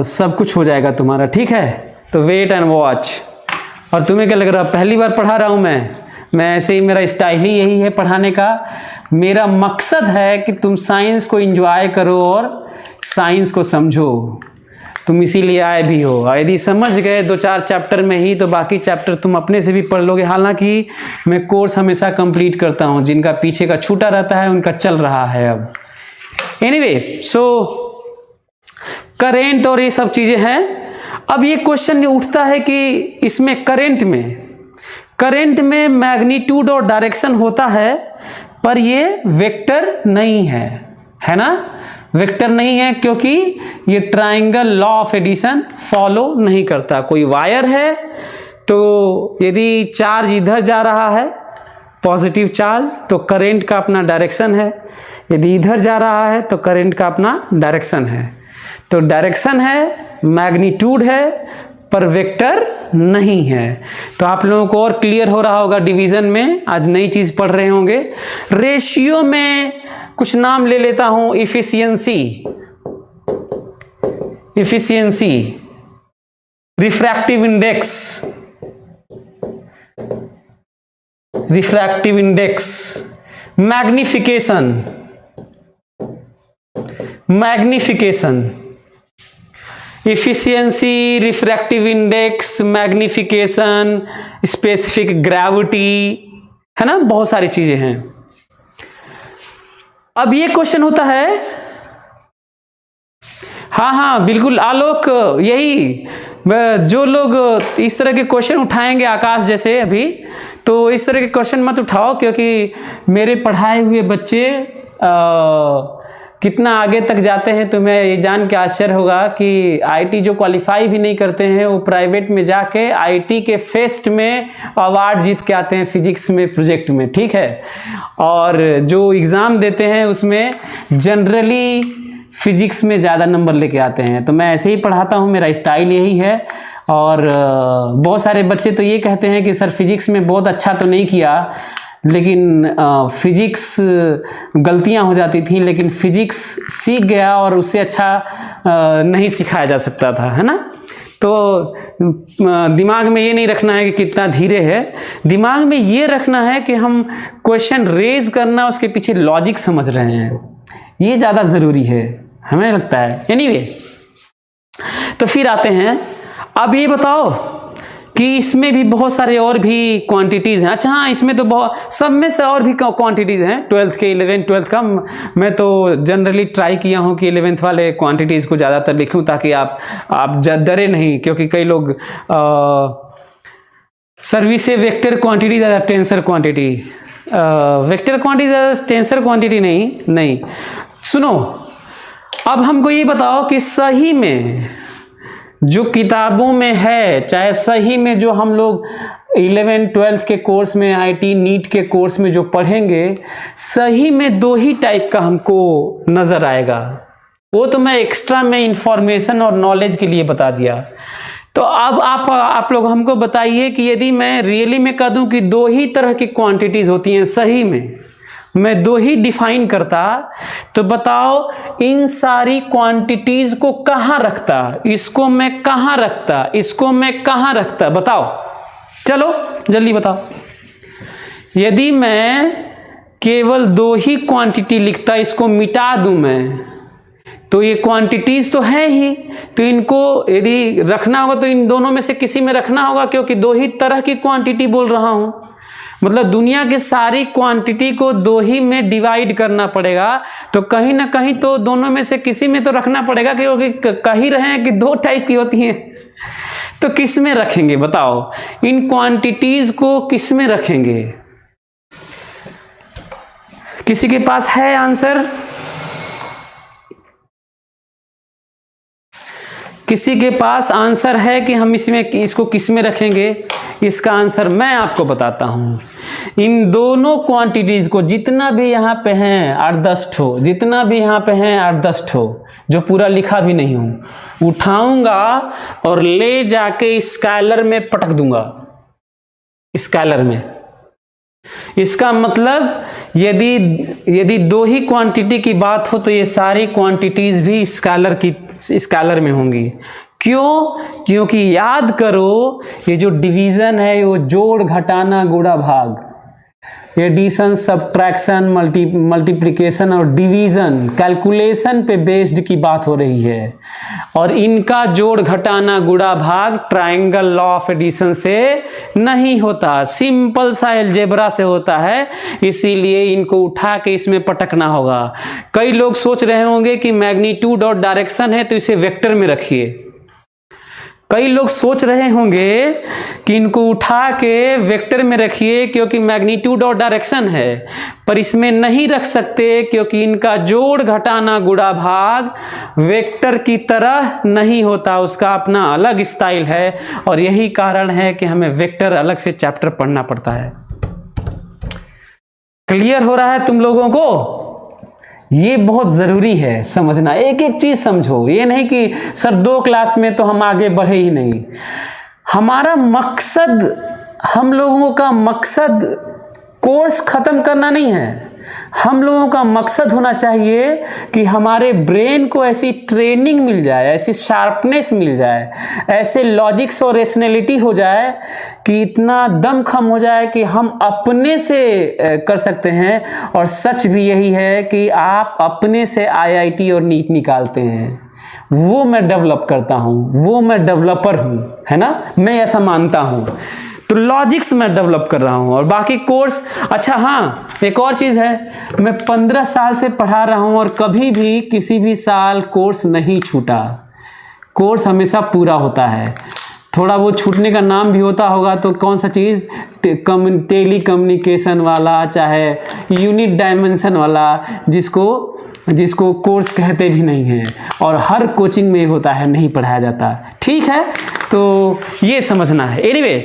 सब कुछ हो जाएगा तुम्हारा, ठीक है। तो वेट एंड वॉच। और तुम्हें क्या लग रहा है पहली बार पढ़ा रहा हूँ मैं ऐसे ही, मेरा स्टाइल ही यही है पढ़ाने का। मेरा मकसद है कि तुम साइंस को एंजॉय करो और साइंस को समझो, तुम इसीलिए आए भी हो। और यदि समझ गए 2-4 चैप्टर में ही तो बाकी चैप्टर तुम अपने से भी पढ़ लोगे। हालांकि मैं कोर्स हमेशा कंप्लीट करता हूँ, जिनका पीछे का छूटा रहता है उनका चल रहा है अब। एनीवे, सो करेंट और ये सब चीज़ें हैं। अब ये क्वेश्चन उठता है कि इसमें करंट में मैग्नीट्यूड और डायरेक्शन होता है, पर ये वेक्टर नहीं है ना। वेक्टर नहीं है क्योंकि ये triangle law of addition follow नहीं करता। कोई वायर है तो यदि चार्ज इधर जा रहा है पॉजिटिव चार्ज तो करंट का अपना डायरेक्शन है, यदि इधर जा रहा है तो करंट का अपना डायरेक्शन है। तो डायरेक्शन है, मैग्नीट्यूड है, पर वेक्टर नहीं है। तो आप लोगों को और क्लियर हो रहा होगा डिवीजन में, आज नई चीज पढ़ रहे होंगे। रेशियो में कुछ नाम ले लेता हूं, efficiency, refractive index, magnification, efficiency, refractive index, magnification, specific gravity, है ना, बहुत सारी चीजें हैं। अब ये क्वेश्चन होता है, हाँ बिल्कुल आलोक, यही जो लोग इस तरह के क्वेश्चन उठाएंगे आकाश जैसे अभी, तो इस तरह के क्वेश्चन मत उठाओ, क्योंकि मेरे पढ़ाए हुए बच्चे कितना आगे तक जाते हैं तुम्हें ये जान के आश्चर्य होगा कि आईटी जो क्वालिफाई भी नहीं करते हैं वो प्राइवेट में जाके आईटी के फेस्ट में अवार्ड जीत के आते हैं फिजिक्स में प्रोजेक्ट में, ठीक है। और जो एग्ज़ाम देते हैं उसमें जनरली फिजिक्स में ज़्यादा नंबर लेके आते हैं। तो मैं ऐसे ही पढ़ाता हूँ, मेरा स्टाइल यही है। और बहुत सारे बच्चे तो ये कहते हैं कि सर फिजिक्स में बहुत अच्छा तो नहीं किया, लेकिन फिजिक्स गलतियां हो जाती थी, लेकिन फिजिक्स सीख गया और उससे अच्छा नहीं सिखाया जा सकता था, है ना। तो दिमाग में ये नहीं रखना है कि कितना धीरे है, दिमाग में ये रखना है कि हम क्वेश्चन रेज करना उसके पीछे लॉजिक समझ रहे हैं, ये ज़्यादा ज़रूरी है हमें लगता है। एनीवे, तो फिर आते हैं, अब ये बताओ कि इसमें भी बहुत सारे और भी क्वांटिटीज़ हैं। अच्छा हाँ, इसमें तो बहुत, सब में से और भी क्वांटिटीज़ हैं 12th के, 11th 12th का। मैं तो जनरली ट्राई किया हूँ कि 11th वाले क्वांटिटीज़ को ज़्यादातर लिखूँ ताकि आप डरे नहीं, क्योंकि कई लोग सर्विस से वेक्टर क्वांटिटी ज़्यादा टेंसर क्वांटिटी, वेक्टर क्वांटिटी ज़्यादा टेंसर क्वांटिटी नहीं। सुनो, अब हमको ये बताओ कि सही में जो किताबों में है, चाहे सही में जो हम लोग 11th 12th के कोर्स में, आईटी नीट के कोर्स में जो पढ़ेंगे, सही में 2 ही टाइप का हमको नजर आएगा। वो तो मैं एक्स्ट्रा में इंफॉर्मेशन और नॉलेज के लिए बता दिया। तो अब आप लोग हमको बताइए कि यदि मैं रियली में कह दूं कि 2 ही तरह की क्वांटिटीज होती हैं, सही में मैं 2 ही डिफाइन करता, तो बताओ इन सारी क्वांटिटीज को कहाँ रखता, इसको मैं कहाँ रखता, इसको मैं कहाँ रखता, बताओ, चलो जल्दी बताओ। यदि मैं केवल 2 ही क्वांटिटी लिखता, इसको मिटा दूं मैं, तो ये क्वांटिटीज तो है ही, तो इनको यदि रखना होगा तो इन दोनों में से किसी में रखना होगा, क्योंकि 2 ही तरह की क्वांटिटी बोल रहा हूं। मतलब दुनिया की सारी क्वांटिटी को 2 ही में डिवाइड करना पड़ेगा, तो कहीं ना कहीं तो दोनों में से किसी में तो रखना पड़ेगा, क्योंकि कह ही रहे हैं कि 2 टाइप की होती हैं, तो किस में रखेंगे बताओ, इन क्वांटिटीज को किस में रखेंगे? किसी के पास है आंसर? किसी के पास आंसर है कि हम इसको किस में रखेंगे? इसका आंसर मैं आपको बताता हूं। इन दोनों क्वांटिटीज को जितना भी यहाँ पे हैं 8-10 ठो, जितना भी यहाँ पे हैं 8-10 ठो, जो पूरा लिखा भी नहीं हूं, उठाऊंगा और ले जाके स्केलर में पटक दूंगा, स्केलर में। इसका मतलब यदि 2 ही क्वांटिटी की बात हो तो ये सारी क्वांटिटीज भी स्केलर में होंगी। क्यों? क्योंकि याद करो ये जो डिवीजन है वो जोड़ घटाना गुणा भाग, एडिशन सब्ट्रैक्शन मल्टीप्लिकेशन और डिवीजन कैलकुलेशन पे बेस्ड की बात हो रही है, और इनका जोड़ घटाना गुणा भाग ट्रायंगल लॉ ऑफ एडिशन से नहीं होता, सिंपल सा अलजेब्रा से होता है, इसीलिए इनको उठा के इसमें पटकना होगा। कई लोग सोच रहे होंगे कि मैग्नीट्यूड और डायरेक्शन है तो इसे वेक्टर में रखिए, कई लोग सोच रहे होंगे कि इनको उठा के वेक्टर में रखिए क्योंकि मैग्नीट्यूड और डायरेक्शन है, पर इसमें नहीं रख सकते क्योंकि इनका जोड़ घटाना गुणा भाग वेक्टर की तरह नहीं होता, उसका अपना अलग स्टाइल है, और यही कारण है कि हमें वेक्टर अलग से चैप्टर पढ़ना पड़ता है। क्लियर हो रहा है तुम लोगों को? ये बहुत ज़रूरी है समझना, एक एक चीज़ समझो, ये नहीं कि सर 2 क्लास में तो हम आगे बढ़े ही नहीं। हमारा मकसद, हम लोगों का मकसद कोर्स ख़त्म करना नहीं है, हम लोगों का मकसद होना चाहिए कि हमारे ब्रेन को ऐसी ट्रेनिंग मिल जाए, ऐसी शार्पनेस मिल जाए, ऐसे लॉजिक्स और रेशनैलिटी हो जाए कि इतना दम खम हो जाए कि हम अपने से कर सकते हैं। और सच भी यही है कि आप अपने से IIT और नीट निकालते हैं, वो मैं डेवलप करता हूँ, वो मैं डेवलपर हूँ, है ना, मैं ऐसा मानता हूँ। तो लॉजिक्स मैं डेवलप कर रहा हूँ और बाकी कोर्स। अच्छा हाँ, एक और चीज़ है, मैं 15 साल से पढ़ा रहा हूँ और कभी भी किसी भी साल कोर्स नहीं छूटा, कोर्स हमेशा पूरा होता है। थोड़ा वो छूटने का नाम भी होता होगा तो कौन सा चीज़, टेली कम्युनिकेशन वाला, चाहे यूनिट डायमेंशन वाला, जिसको कोर्स कहते भी नहीं हैं, और हर कोचिंग में होता है, नहीं पढ़ाया जाता। ठीक है, तो ये समझना है। एनीवे,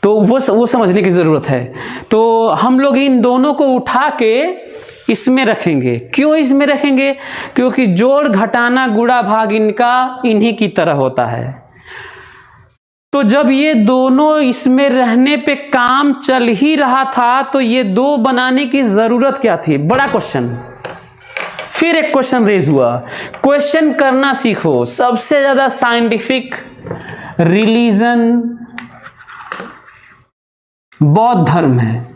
तो वो समझने की ज़रूरत है। तो हम लोग इन दोनों को उठा के इसमें रखेंगे। क्यों इसमें रखेंगे? क्योंकि जोड़ घटाना गुणा भाग इनका इन्हीं की तरह होता है। तो जब ये दोनों इसमें रहने पे काम चल ही रहा था तो ये 2 बनाने की ज़रूरत क्या थी? बड़ा क्वेश्चन। फिर एक क्वेश्चन रेज हुआ, क्वेश्चन करना सीखो। सबसे ज़्यादा साइंटिफिक रिलीजन बौद्ध धर्म है,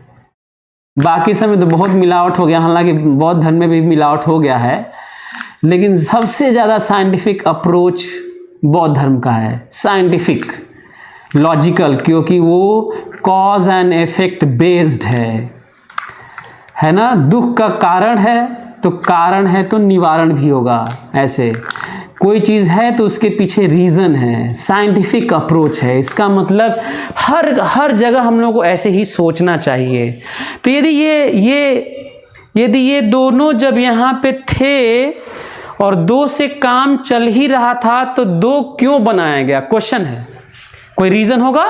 बाकी समय तो बहुत मिलावट हो गया, हालांकि बौद्ध धर्म में भी मिलावट हो गया है, लेकिन सबसे ज़्यादा साइंटिफिक अप्रोच बौद्ध धर्म का है। साइंटिफिक, लॉजिकल, क्योंकि वो कॉज एंड इफेक्ट बेस्ड है ना। दुख का कारण है तो निवारण भी होगा। ऐसे कोई चीज़ है तो उसके पीछे रीज़न है, साइंटिफिक अप्रोच है। इसका मतलब हर जगह हम लोग को ऐसे ही सोचना चाहिए। तो यदि ये दोनों जब यहाँ पे थे और 2 से काम चल ही रहा था तो 2 क्यों बनाया गया? क्वेश्चन है, कोई रीज़न होगा?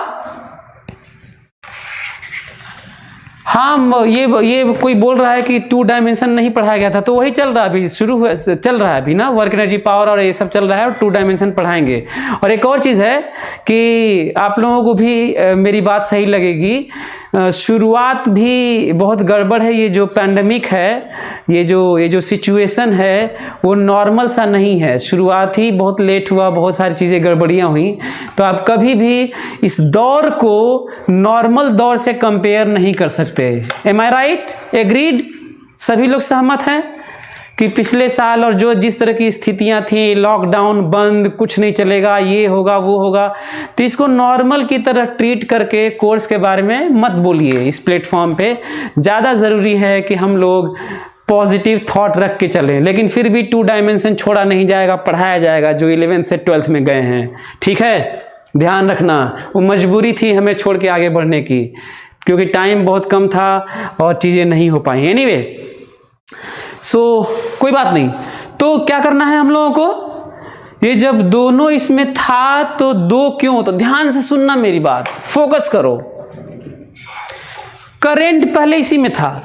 हाँ, ये कोई बोल रहा है कि 2 डायमेंशन नहीं पढ़ाया गया था, तो वही चल रहा है अभी, चल रहा है अभी ना, वर्क एनर्जी पावर और ये सब चल रहा है, और 2 डायमेंशन पढ़ाएंगे। और एक और चीज़ है कि आप लोगों को भी मेरी बात सही लगेगी, शुरुआत भी बहुत गड़बड़ है। ये जो पैंडमिक है, ये जो सिचुएशन है वो नॉर्मल सा नहीं है। शुरुआत ही बहुत लेट हुआ, बहुत सारी चीज़ें गड़बड़ियाँ हुई। तो आप कभी भी इस दौर को नॉर्मल दौर से कंपेयर नहीं कर सकते। एम आई राइट? एग्रीड? सभी लोग सहमत हैं कि पिछले साल और जिस तरह की स्थितियां थी, लॉकडाउन बंद, कुछ नहीं चलेगा, ये होगा वो होगा, तो इसको नॉर्मल की तरह ट्रीट करके कोर्स के बारे में मत बोलिए इस प्लेटफॉर्म पे। ज़्यादा ज़रूरी है कि हम लोग पॉजिटिव थॉट रख के चलें, लेकिन फिर भी 2 डायमेंशन छोड़ा नहीं जाएगा, पढ़ाया जाएगा जो 11th से 12th में गए हैं। ठीक है, ध्यान रखना, वो मजबूरी थी हमें छोड़ के आगे बढ़ने की, क्योंकि टाइम बहुत कम था और चीज़ें नहीं हो पाई। एनीवे, कोई बात नहीं। तो क्या करना है हम लोगों को? ये जब दोनों इसमें था तो 2 क्यों? तो ध्यान से सुनना मेरी बात, फोकस करो। करंट पहले इसी में था,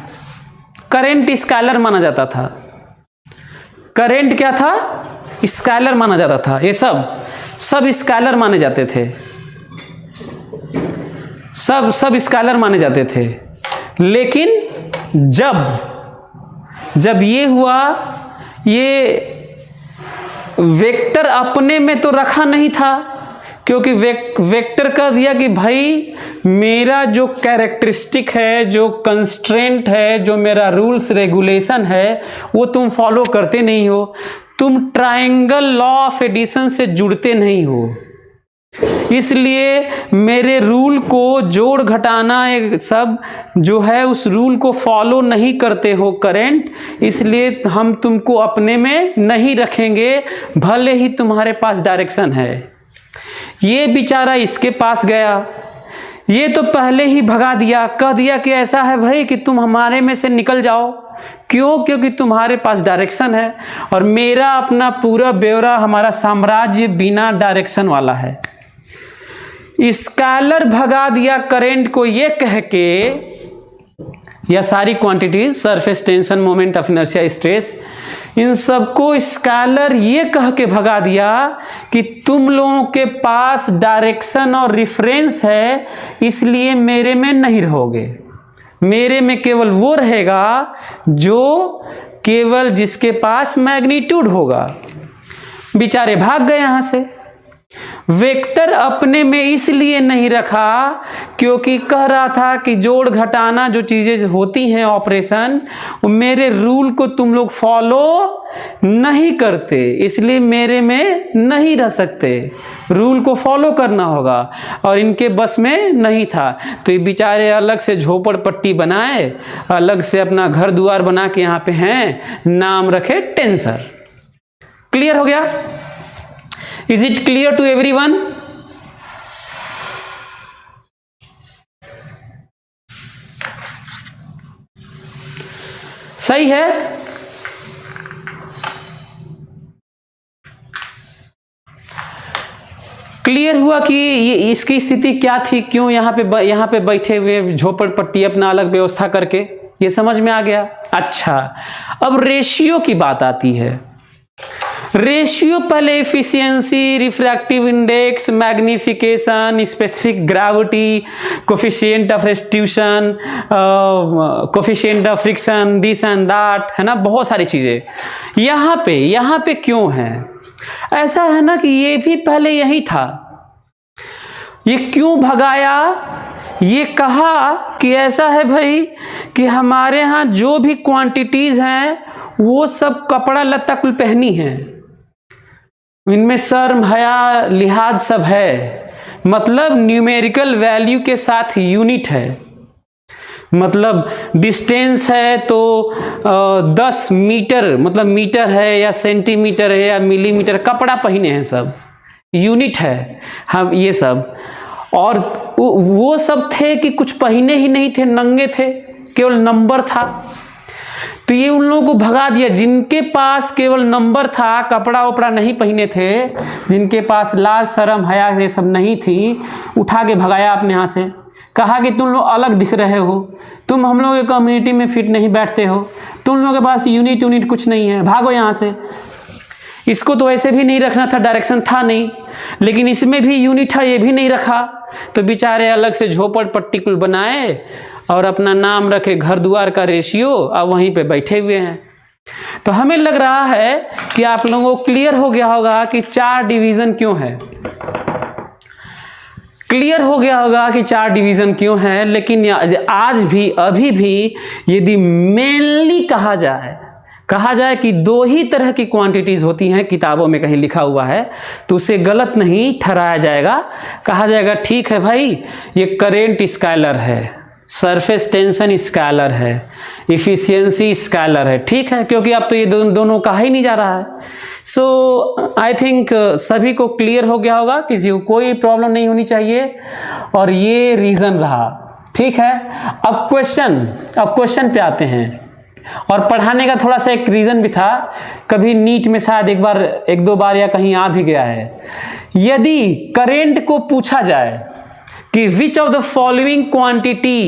करंट स्केलर माना जाता था। करंट क्या था? स्केलर माना जाता था। ये सब स्केलर माने जाते थे, सब स्केलर माने जाते थे। लेकिन जब ये हुआ, ये वेक्टर अपने में तो रखा नहीं था, क्योंकि वेक्टर कह दिया कि भाई मेरा जो कैरेक्टरिस्टिक है, जो कंस्ट्रेंट है, जो मेरा रूल्स रेगुलेशन है, वो तुम फॉलो करते नहीं हो, तुम ट्रायंगल लॉ ऑफ एडिशन से जुड़ते नहीं हो, इसलिए मेरे रूल को जोड़ घटाना सब जो है उस रूल को फॉलो नहीं करते हो करेंट, इसलिए हम तुमको अपने में नहीं रखेंगे भले ही तुम्हारे पास डायरेक्शन है। ये बेचारा इसके पास गया, ये तो पहले ही भगा दिया, कह दिया कि ऐसा है भाई कि तुम हमारे में से निकल जाओ। क्यों? क्योंकि तुम्हारे पास डायरेक्शन है और मेरा अपना पूरा ब्यौरा, हमारा साम्राज्य बिना डायरेक्शन वाला है। स्केलर भगा दिया करंट को ये कह के, या सारी quantities surface tension, moment of inertia, stress, इन सबको स्केलर ये कह के भगा दिया कि तुम लोगों के पास डायरेक्शन और रिफरेंस है, इसलिए मेरे में नहीं रहोगे। मेरे में केवल वो रहेगा जो केवल जिसके पास मैग्नीट्यूड होगा। बेचारे भाग गए यहां से। वेक्टर अपने में इसलिए नहीं रखा क्योंकि कह रहा था कि जोड़ घटाना जो चीजें होती हैं ऑपरेशन, मेरे रूल को तुम लोग फॉलो नहीं करते, इसलिए मेरे में नहीं रह सकते, रूल को फॉलो करना होगा, और इनके बस में नहीं था। तो ये बेचारे अलग से झोपड़पट्टी बनाए, अलग से अपना घर द्वार बना के यहाँ पे हैं, नाम रखे टेंसर। क्लियर हो गया? Is it clear to everyone? सही है? क्लियर हुआ कि ये इसकी स्थिति क्या थी, क्यों यहाँ पे बैठे हुए झोपड़पट्टी अपना अलग व्यवस्था करके, ये समझ में आ गया। अच्छा, अब रेशियो की बात आती है। रेशियो पहले efficiency, refractive index, magnification, specific gravity, coefficient of restitution, coefficient of friction, this and that, है ना, बहुत सारी चीजें यहाँ पे क्यों है? ऐसा है ना कि ये भी पहले यही था। ये क्यों भगाया? ये कहा कि ऐसा है भाई कि हमारे यहाँ जो भी क्वांटिटीज हैं वो सब कपड़ा लत्ता कुल पहनी है, इनमें शर्म हया लिहाज सब है, मतलब न्यूमेरिकल वैल्यू के साथ यूनिट है, मतलब डिस्टेंस है तो 10 मीटर, मतलब मीटर है या सेंटीमीटर है या मिलीमीटर, कपड़ा पहने हैं, सब यूनिट है हम ये सब। और वो सब थे कि कुछ पहने ही नहीं थे, नंगे थे, केवल नंबर था। तो ये उन लोगों को भगा दिया जिनके पास केवल नंबर था, कपड़ा वपड़ा नहीं पहने थे, जिनके पास लाज शर्म हया ये सब नहीं थी, उठा के भगाया अपने यहाँ से। कहा कि तुम लोग अलग दिख रहे हो, तुम हम लोग के कम्युनिटी में फिट नहीं बैठते हो, तुम लोगों के पास यूनिट कुछ नहीं है, भागो यहाँ से। इसको तो ऐसे भी नहीं रखना था, डायरेक्शन था नहीं, लेकिन इसमें भी यूनिट था, ये भी नहीं रखा, तो बेचारे अलग से झोपड़पट्टी कुल बनाए और अपना नाम रखे घर द्वार का रेशियो, अब वहीं पे बैठे हुए हैं। तो हमें लग रहा है कि आप लोगों को क्लियर हो गया होगा कि 4 डिवीजन क्यों है, क्लियर हो गया होगा कि 4 डिवीजन क्यों है। लेकिन आज भी अभी भी यदि मेनली कहा जाए कि 2 ही तरह की क्वांटिटीज होती हैं, किताबों में कहीं लिखा हुआ है, तो उसे गलत नहीं ठहराया जाएगा। कहा जाएगा ठीक है भाई, ये करेंट स्केलर है, सरफेस टेंशन स्केलर है, इफिशियंसी स्केलर है, ठीक है, क्योंकि अब तो ये दोनों कहा ही नहीं जा रहा है। सो आई थिंक सभी को क्लियर हो गया होगा, किसी को कोई प्रॉब्लम नहीं होनी चाहिए, और ये रीजन रहा, ठीक है। अब क्वेश्चन पे आते हैं। और पढ़ाने का थोड़ा सा एक रीजन भी था, कभी नीट में शायद एक दो बार या कहीं आ भी गया है। यदि करेंट को पूछा जाए कि which of the following quantity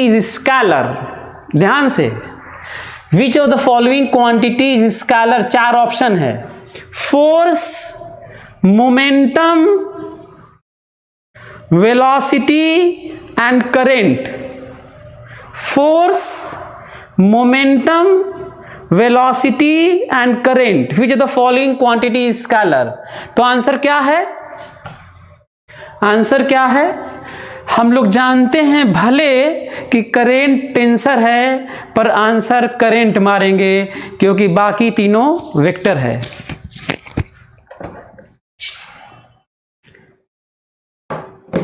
is scalar, ध्यान से, which of the following quantity is scalar, 4 option है, force, momentum, velocity and current. Force, momentum, velocity and current which of the following quantity is scalar. तो आंसर क्या है? आंसर क्या है? हम लोग जानते हैं भले कि करेंट टेंसर है, पर आंसर करेंट मारेंगे क्योंकि बाकी तीनों वेक्टर है।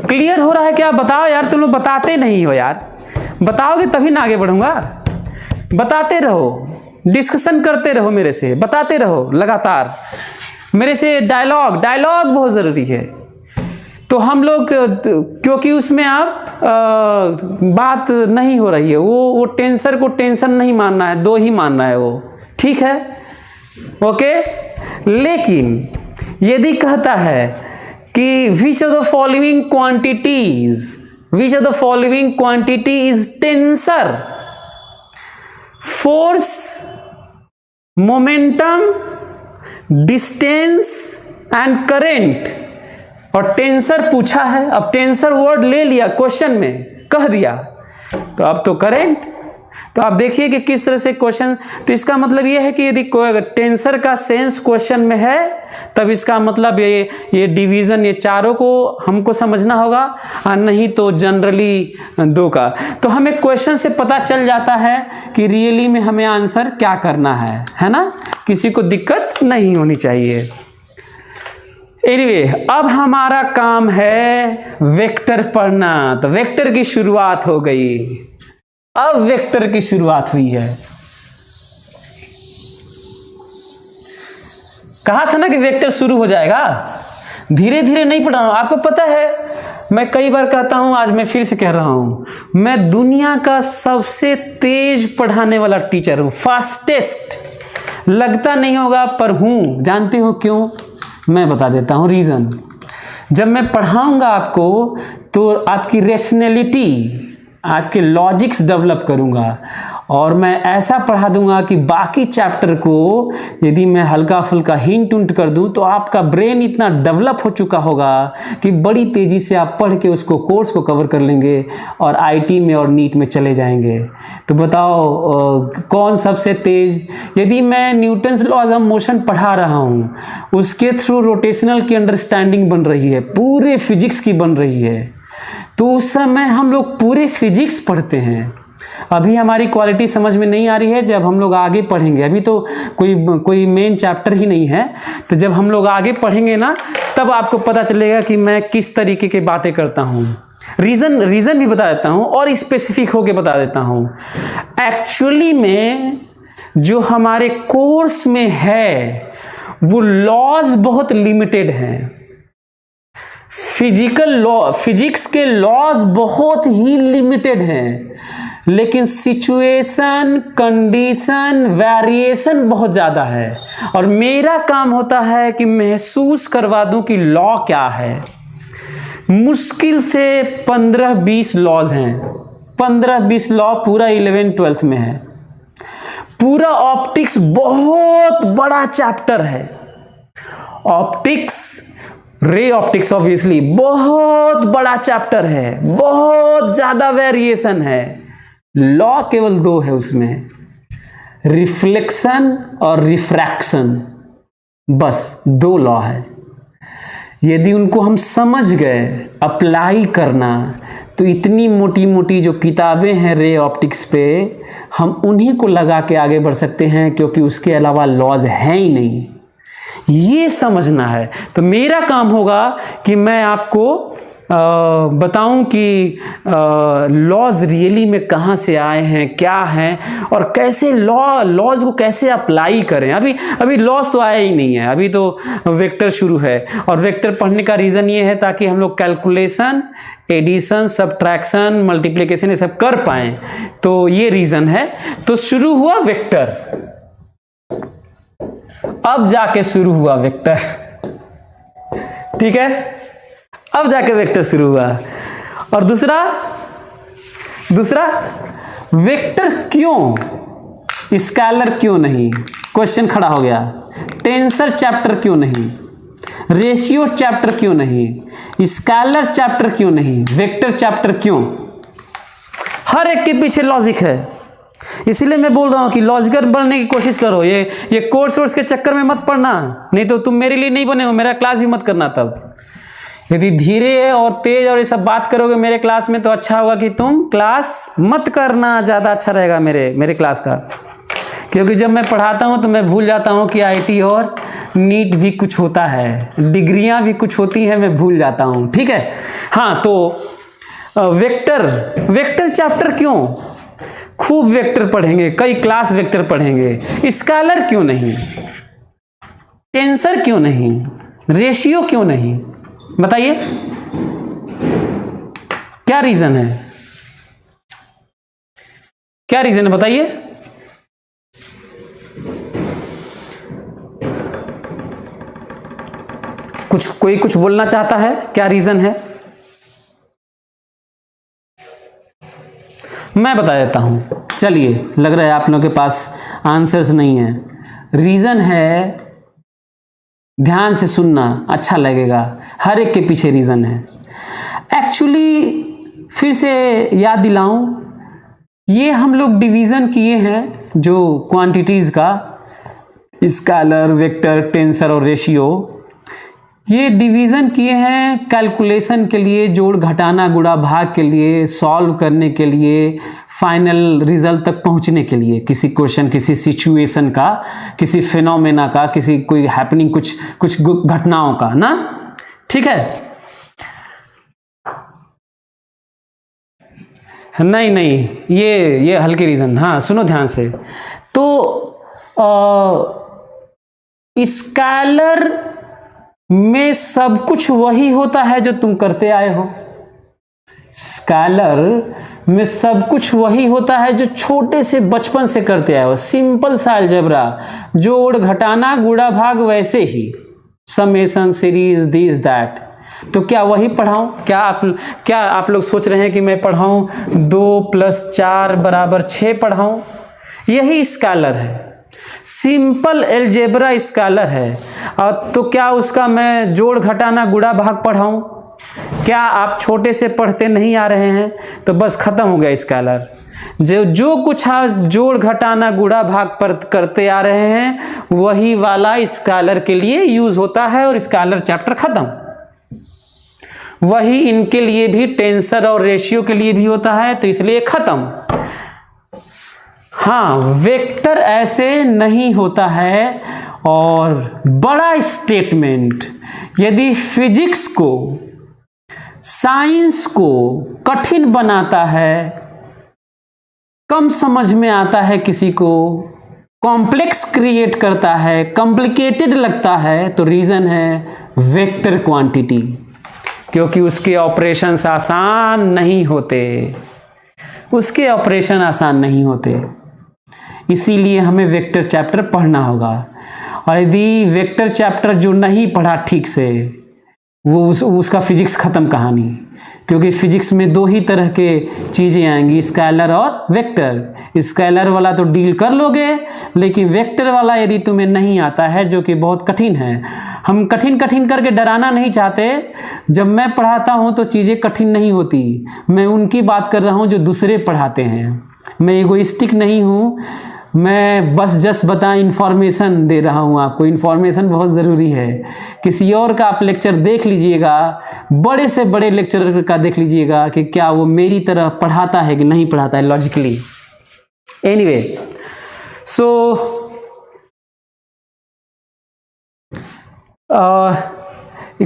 क्लियर हो रहा है क्या? बताओ यार, तुम लोग बताते नहीं हो यार। बताओगे तभी ना आगे बढ़ूंगा। बताते रहो, डिस्कशन करते रहो मेरे से, बताते रहो लगातार मेरे से। डायलॉग बहुत ज़रूरी है। तो हम लोग क्योंकि उसमें आप बात नहीं हो रही है, वो टेंसर को टेंशन नहीं मानना है, दो ही मानना है वो, ठीक है, ओके। लेकिन यदि कहता है कि which of the following quantity is tensor, force, momentum, distance and current, और टेंसर पूछा है। अब टेंसर वर्ड ले लिया, क्वेश्चन में कह दिया, तो अब तो करेंट। तो आप देखिए कि किस तरह से क्वेश्चन, तो इसका मतलब ये है कि यदि टेंसर का सेंस क्वेश्चन में है, तब इसका मतलब ये डिवीजन, ये चारों को हमको समझना होगा, और नहीं तो जनरली दो का। तो हमें क्वेश्चन से पता चल जाता है कि रियली में हमें आंसर क्या करना है ना। किसी को दिक्कत नहीं होनी चाहिए। एनीवे, अब हमारा काम है वेक्टर पढ़ना। तो वेक्टर की शुरुआत हो गई। अब वेक्टर की शुरुआत हुई है। कहा था ना कि वेक्टर शुरू हो जाएगा, धीरे धीरे नहीं पढ़ाना। आपको पता है, मैं कई बार कहता हूं, आज मैं फिर से कह रहा हूं, मैं दुनिया का सबसे तेज पढ़ाने वाला टीचर हूं, फास्टेस्ट। लगता नहीं होगा पर हूं। जानते हो क्यों? मैं बता देता हूं रीजन। जब मैं पढ़ाऊंगा आपको, तो आपकी रेशनैलिटी, आपके लॉजिक्स डेवलप करूंगा, और मैं ऐसा पढ़ा दूंगा कि बाकी चैप्टर को यदि मैं हल्का फुल्का हिंट उंट कर दूं, तो आपका ब्रेन इतना डेवलप हो चुका होगा कि बड़ी तेजी से आप पढ़ के उसको कोर्स को कवर कर लेंगे और आईटी में और नीट में चले जाएंगे। तो बताओ कौन सबसे तेज? यदि मैं न्यूटन्स लॉज ऑफ मोशन पढ़ा रहा हूं, उसके थ्रू रोटेशनल की अंडरस्टैंडिंग बन रही है, पूरे फिजिक्स की बन रही है, तो उस समय हम लोग पूरे फिजिक्स पढ़ते हैं। अभी हमारी क्वालिटी समझ में नहीं आ रही है, जब हम लोग आगे पढ़ेंगे, अभी तो कोई मेन चैप्टर ही नहीं है, तो जब हम लोग आगे पढ़ेंगे ना, तब आपको पता चलेगा कि मैं किस तरीके की बातें करता हूँ। रीज़न भी बता देता हूँ और स्पेसिफिक होके बता देता हूँ। एक्चुअली में जो हमारे कोर्स में है, वो लॉज बहुत लिमिटेड हैं। फिजिक्स के लॉज बहुत ही लिमिटेड हैं, लेकिन सिचुएशन, कंडीशन, वेरिएशन बहुत ज़्यादा है। और मेरा काम होता है कि महसूस करवा दूं कि लॉ क्या है। मुश्किल से 15-20 लॉज हैं, 15-20 लॉ पूरा 11th-12th में है। पूरा ऑप्टिक्स बहुत बड़ा चैप्टर है। ऑप्टिक्स, रे ऑप्टिक्स ऑब्वियसली बहुत बड़ा चैप्टर है, बहुत ज्यादा वेरिएशन है। लॉ केवल 2 है उसमें, रिफ्लेक्शन और रिफ्रैक्शन, बस 2 लॉ है। यदि उनको हम समझ गए अप्लाई करना, तो इतनी मोटी मोटी जो किताबें हैं रे ऑप्टिक्स पे, हम उन्हीं को लगा के आगे बढ़ सकते हैं, क्योंकि उसके अलावा लॉज हैं ही नहीं। ये समझना है। तो मेरा काम होगा कि मैं आपको बताऊं कि लॉज रियली में कहाँ से आए हैं, क्या हैं, और कैसे लॉज को कैसे अप्लाई करें। अभी लॉज तो आया ही नहीं है, अभी तो वेक्टर शुरू है। और वेक्टर पढ़ने का रीज़न ये है ताकि हम लोग कैलकुलेशन, एडिशन, सब्ट्रैक्शन, मल्टीप्लिकेशन ये सब कर पाएँ, तो ये रीज़न है। तो शुरू हुआ वेक्टर, अब जाके शुरू हुआ वेक्टर, ठीक है, अब जाके वेक्टर शुरू हुआ। और दूसरा वेक्टर क्यों, स्केलर क्यों नहीं? क्वेश्चन खड़ा हो गया। टेंसर चैप्टर क्यों नहीं? रेशियो चैप्टर क्यों नहीं? स्केलर चैप्टर क्यों नहीं? वेक्टर चैप्टर क्यों? हर एक के पीछे लॉजिक है। इसीलिए मैं बोल रहा हूँ कि लॉजिकल बनने की कोशिश करो। ये कोर्स वोर्स के चक्कर में मत पड़ना, नहीं तो तुम मेरे लिए नहीं बने हो, मेरा क्लास भी मत करना। तब यदि धीरे और तेज और ये सब बात करोगे मेरे क्लास में तो अच्छा होगा कि तुम क्लास मत करना, ज़्यादा अच्छा रहेगा मेरे क्लास का। क्योंकि जब मैं पढ़ाता हूँ तो मैं भूल जाता हूँ कि आईटी और नीट भी कुछ होता है, डिग्रियाँ भी कुछ होती हैं, मैं भूल जाता हूँ। ठीक है, हाँ। तो वेक्टर चैप्टर क्यों? खूब वेक्टर पढ़ेंगे, कई क्लास वेक्टर पढ़ेंगे। स्केलर क्यों नहीं? टेंसर क्यों नहीं? रेशियो क्यों नहीं? बताइए क्या रीजन है? क्या रीजन है बताइए? कोई कुछ बोलना चाहता है? क्या रीजन है? मैं बता देता हूं। चलिए, लग रहा है आप लोगों के पास आंसर्स नहीं है। रीजन है, ध्यान से सुनना, अच्छा लगेगा। हर एक के पीछे रीजन है। एक्चुअली फिर से याद दिलाऊं, ये हम लोग डिवीजन किए हैं जो क्वांटिटीज का, स्केलर, वेक्टर, टेंसर और रेशियो, ये डिवीज़न किए हैं कैलकुलेशन के लिए, जोड़ घटाना गुणा भाग के लिए, सॉल्व करने के लिए, फाइनल रिजल्ट तक पहुंचने के लिए, किसी क्वेश्चन, किसी सिचुएशन का, किसी फिनोमेना का, किसी कोई हैपनिंग, कुछ घटनाओं का ना। ठीक है, नहीं, ये हल्के रीजन। हाँ सुनो ध्यान से। तो स्केलर में सब कुछ वही होता है जो तुम करते आए हो। स्केलर में सब कुछ वही होता है जो छोटे से बचपन से करते आए हो। सिंपल सा अलजेब्रा, जोड़ घटाना गुणा भाग, वैसे ही समेशन, सीरीज, दिस दैट। तो क्या वही पढ़ाऊं? क्या आप लोग सोच रहे हैं कि मैं पढ़ाऊं 2 + 4 = 6 पढ़ाऊं? यही स्केलर है, सिंपल अलजेब्रा स्केलर है। और तो क्या उसका मैं जोड़ घटाना गुणा भाग पढ़ाऊं? क्या आप छोटे से पढ़ते नहीं आ रहे हैं? तो बस खत्म हो गया स्केलर। जो कुछ आप जोड़ घटाना गुणा भाग पर करते आ रहे हैं वही वाला स्केलर के लिए यूज होता है, और स्केलर चैप्टर खत्म। वही इनके लिए भी, टेंसर और रेशियो के लिए भी होता है, तो इसलिए खत्म। हाँ, वेक्टर ऐसे नहीं होता है। और बड़ा स्टेटमेंट, यदि फिजिक्स को, साइंस को कठिन बनाता है, कम समझ में आता है, किसी को कॉम्प्लेक्स क्रिएट करता है, कॉम्प्लिकेटेड लगता है, तो रीजन है वेक्टर क्वांटिटी। क्योंकि उसके ऑपरेशंस आसान नहीं होते, उसके ऑपरेशन आसान नहीं होते। इसीलिए हमें वेक्टर चैप्टर पढ़ना होगा। और यदि वेक्टर चैप्टर जो नहीं पढ़ा ठीक से, वो उसका फिजिक्स खत्म कहानी। क्योंकि फिजिक्स में 2 ही तरह के चीज़ें आएंगी, स्केलर और वेक्टर। स्केलर वाला तो डील कर लोगे, लेकिन वेक्टर वाला यदि तुम्हें नहीं आता है, जो कि बहुत कठिन है। हम कठिन करके डराना नहीं चाहते। जब मैं पढ़ाता हूँ तो चीज़ें कठिन नहीं होती। मैं उनकी बात कर रहा हूँ जो दूसरे पढ़ाते हैं। मैं इगोइस्टिक नहीं हूँ, मैं बस जस्ट इन्फॉर्मेशन दे रहा हूँ आपको। इन्फॉर्मेशन बहुत ज़रूरी है। किसी और का आप लेक्चर देख लीजिएगा, बड़े से बड़े लेक्चरर का देख लीजिएगा कि क्या वो मेरी तरह पढ़ाता है कि नहीं पढ़ाता है लॉजिकली। एनीवे, सो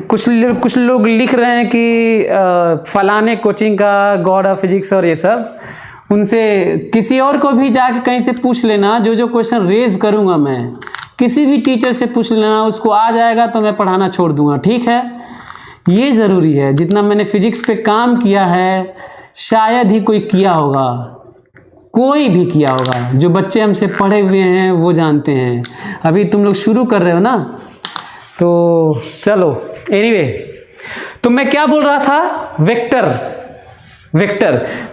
कुछ लोग लिख रहे हैं कि फलाने कोचिंग का गॉड ऑफ फिजिक्स और ये सब। उनसे किसी और को भी जाके कहीं से पूछ लेना। जो क्वेश्चन रेज करूंगा मैं, किसी भी टीचर से पूछ लेना, उसको आ जाएगा तो मैं पढ़ाना छोड़ दूंगा। ठीक है, ये ज़रूरी है। जितना मैंने फिजिक्स पे काम किया है शायद ही कोई किया होगा, कोई भी किया होगा। जो बच्चे हमसे पढ़े हुए हैं वो जानते हैं। अभी तुम लोग शुरू कर रहे हो ना, तो चलो। एनीवे, तो मैं क्या बोल रहा था? वेक्टर।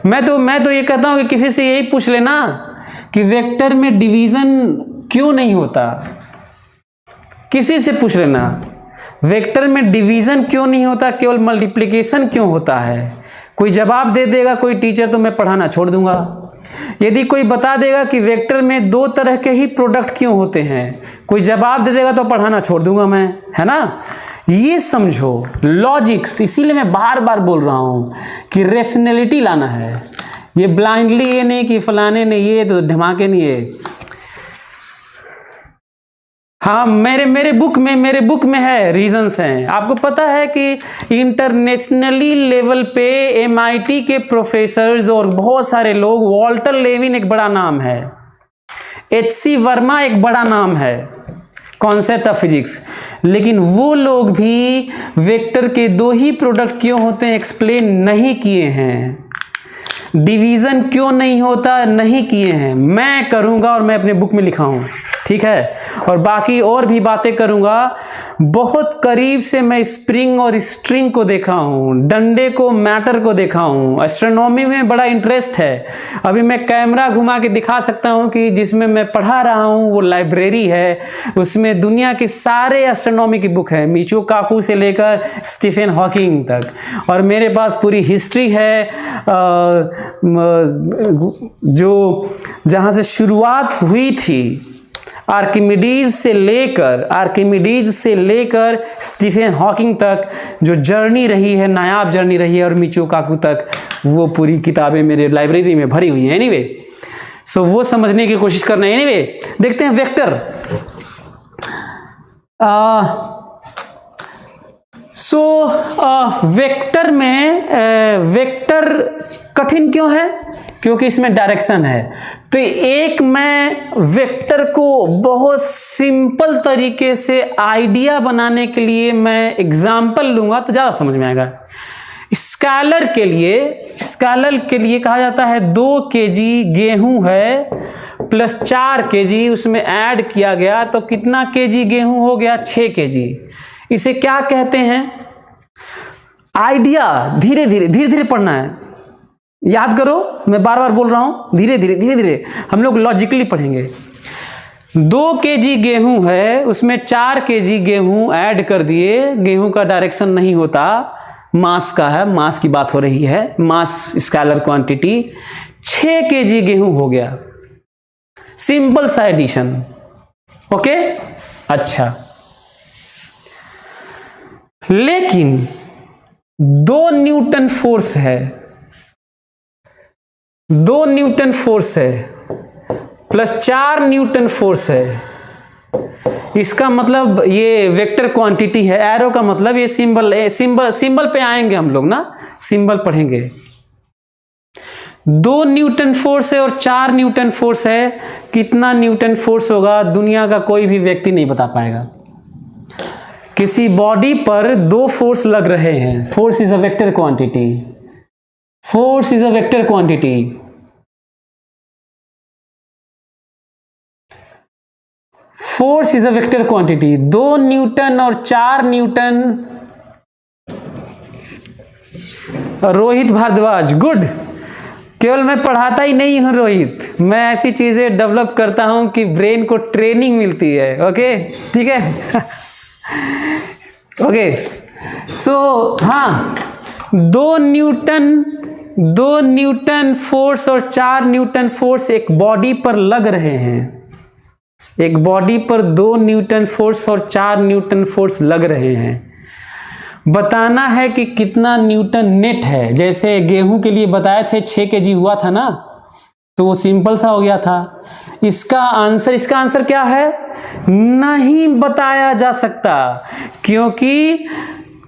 मैं तो ये कहता हूं कि किसी से यही पूछ लेना कि वेक्टर में डिवीजन क्यों नहीं होता। किसी से पूछ लेना वेक्टर में डिवीजन क्यों नहीं होता, केवल मल्टीप्लिकेशन क्यों होता है। कोई जवाब दे देगा कोई टीचर तो मैं पढ़ाना छोड़ दूंगा। यदि कोई बता देगा कि वेक्टर में दो तरह के ही प्रोडक्ट क्यों होते हैं, कोई जवाब दे देगा तो पढ़ाना छोड़ दूंगा मैं, है ना। ये समझो लॉजिक्स, इसीलिए मैं बार बार बोल रहा हूं कि रेशनैलिटी लाना है। ये ब्लाइंडली ये नहीं कि फलाने ने ये तो धमाके नहीं है। हाँ, मेरे बुक में है, रीजंस हैं। आपको पता है कि इंटरनेशनली लेवल पे MIT के प्रोफेसर्स और बहुत सारे लोग, वॉल्टर लेविन एक बड़ा नाम है, HC वर्मा एक बड़ा नाम है कॉन्सेप्ट ऑफ फिजिक्स, लेकिन वो लोग भी वेक्टर के दो ही प्रोडक्ट क्यों होते हैं एक्सप्लेन नहीं किए हैं। डिवीजन क्यों नहीं होता नहीं किए हैं। मैं करूंगा और मैं अपने बुक में लिखा हूं, ठीक है, और बाकी और भी बातें करूंगा। बहुत करीब से मैं स्प्रिंग और स्ट्रिंग को देखा हूं, डंडे को, मैटर को देखा हूं। एस्ट्रोनॉमी में बड़ा इंटरेस्ट है। अभी मैं कैमरा घुमा के दिखा सकता हूं कि जिसमें मैं पढ़ा रहा हूं वो लाइब्रेरी है, उसमें दुनिया के सारे एस्ट्रोनॉमी की बुक है, मिचियो काकू से लेकर स्टीफन हॉकिंग तक। और मेरे पास पूरी हिस्ट्री है जो जहां से शुरुआत हुई थी, आर्किमिडीज से लेकर स्टीफन हॉकिंग तक जो जर्नी रही है, नायाब जर्नी रही है, और मिचियो काकू तक, वो पूरी किताबें मेरे लाइब्रेरी में भरी हुई हैं। एनीवे, सो वो समझने की कोशिश करना है। एनीवे, देखते हैं वेक्टर। वेक्टर में वेक्टर कठिन क्यों है? क्योंकि इसमें डायरेक्शन है। तो एक मैं वेक्टर को बहुत सिंपल तरीके से आइडिया बनाने के लिए मैं एग्जाम्पल लूंगा तो ज़्यादा समझ में आएगा। स्केलर के लिए कहा जाता है 2 kg गेहूं है प्लस 4 kg उसमें ऐड किया गया तो कितना kg गेहूं हो गया? 6 kg। इसे क्या कहते हैं? आइडिया। धीरे धीरे पढ़ना है, याद करो, मैं बार बार बोल रहा हूं, धीरे धीरे हम लोग लॉजिकली पढ़ेंगे। 2 kg गेहूं है, उसमें 4 kg गेहूं ऐड कर दिए। गेहूं का डायरेक्शन नहीं होता, मास का है, मास की बात हो रही है, मास स्केलर क्वांटिटी। 6 kg गेहूं हो गया, सिंपल सा एडिशन। ओके, अच्छा, लेकिन 2 न्यूटन फोर्स है, 2 न्यूटन फोर्स है प्लस 4 न्यूटन फोर्स है। इसका मतलब ये वेक्टर क्वांटिटी है। एरो का मतलब ये सिंबल पे आएंगे हम लोग ना, सिंबल पढ़ेंगे। 2 न्यूटन फोर्स है और 4 न्यूटन फोर्स है। कितना न्यूटन फोर्स होगा दुनिया का कोई भी व्यक्ति नहीं बता पाएगा। किसी बॉडी पर 2 फोर्स लग रहे हैं। Force is a vector quantity. Force is a vector quantity. Force is a vector quantity. 2 Newton और 4 न्यूटन। रोहित भारद्वाज, गुड। केवल मैं पढ़ाता ही नहीं हूं रोहित, मैं ऐसी चीजें डेवलप करता हूं कि ब्रेन को ट्रेनिंग मिलती है। ओके, ठीक है। ओके, सो हाँ, 2 न्यूटन फोर्स और 4 न्यूटन फोर्स एक बॉडी पर लग रहे हैं। एक बॉडी पर 2 न्यूटन फोर्स और 4 न्यूटन फोर्स लग रहे हैं। बताना है कि कितना न्यूटन नेट है। जैसे गेहूं के लिए बताए थे 6 kg हुआ था ना, तो वो सिंपल सा हो गया था। इसका आंसर क्या है? नहीं बताया जा सकता, क्योंकि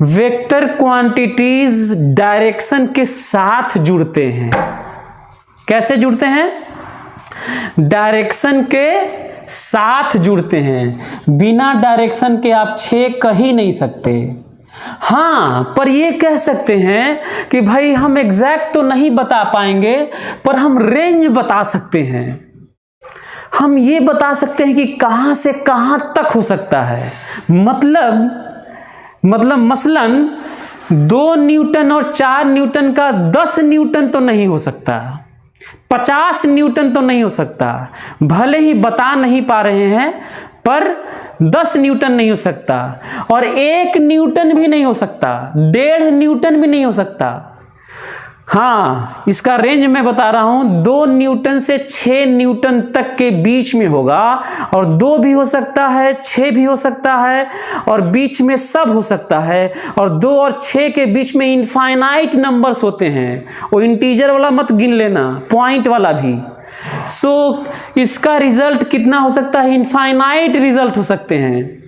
वेक्टर क्वांटिटीज डायरेक्शन के साथ जुड़ते हैं। कैसे जुड़ते हैं? डायरेक्शन के साथ जुड़ते हैं। बिना डायरेक्शन के आप 6 कह ही नहीं सकते। हाँ, पर ये कह सकते हैं कि भाई हम एग्जैक्ट तो नहीं बता पाएंगे, पर हम रेंज बता सकते हैं। हम ये बता सकते हैं कि कहां से कहां तक हो सकता है। मतलब मसलन 2 न्यूटन और 4 न्यूटन का 10 न्यूटन तो नहीं हो सकता, 50 न्यूटन तो नहीं हो सकता। भले ही बता नहीं पा रहे हैं, पर 10 न्यूटन नहीं हो सकता, और 1 न्यूटन भी नहीं हो सकता, 1.5 न्यूटन भी नहीं हो सकता। हाँ, इसका रेंज मैं बता रहा हूं 2 न्यूटन से 6 न्यूटन तक के बीच में होगा, और 2 भी हो सकता है, 6 भी हो सकता है, और बीच में सब हो सकता है। और 2 और 6 के बीच में इनफाइनाइट नंबर्स होते हैं, वो इंटीजर वाला मत गिन लेना, पॉइंट वाला भी। सो इसका रिजल्ट कितना हो सकता है? इनफाइनाइट रिजल्ट हो सकते हैं,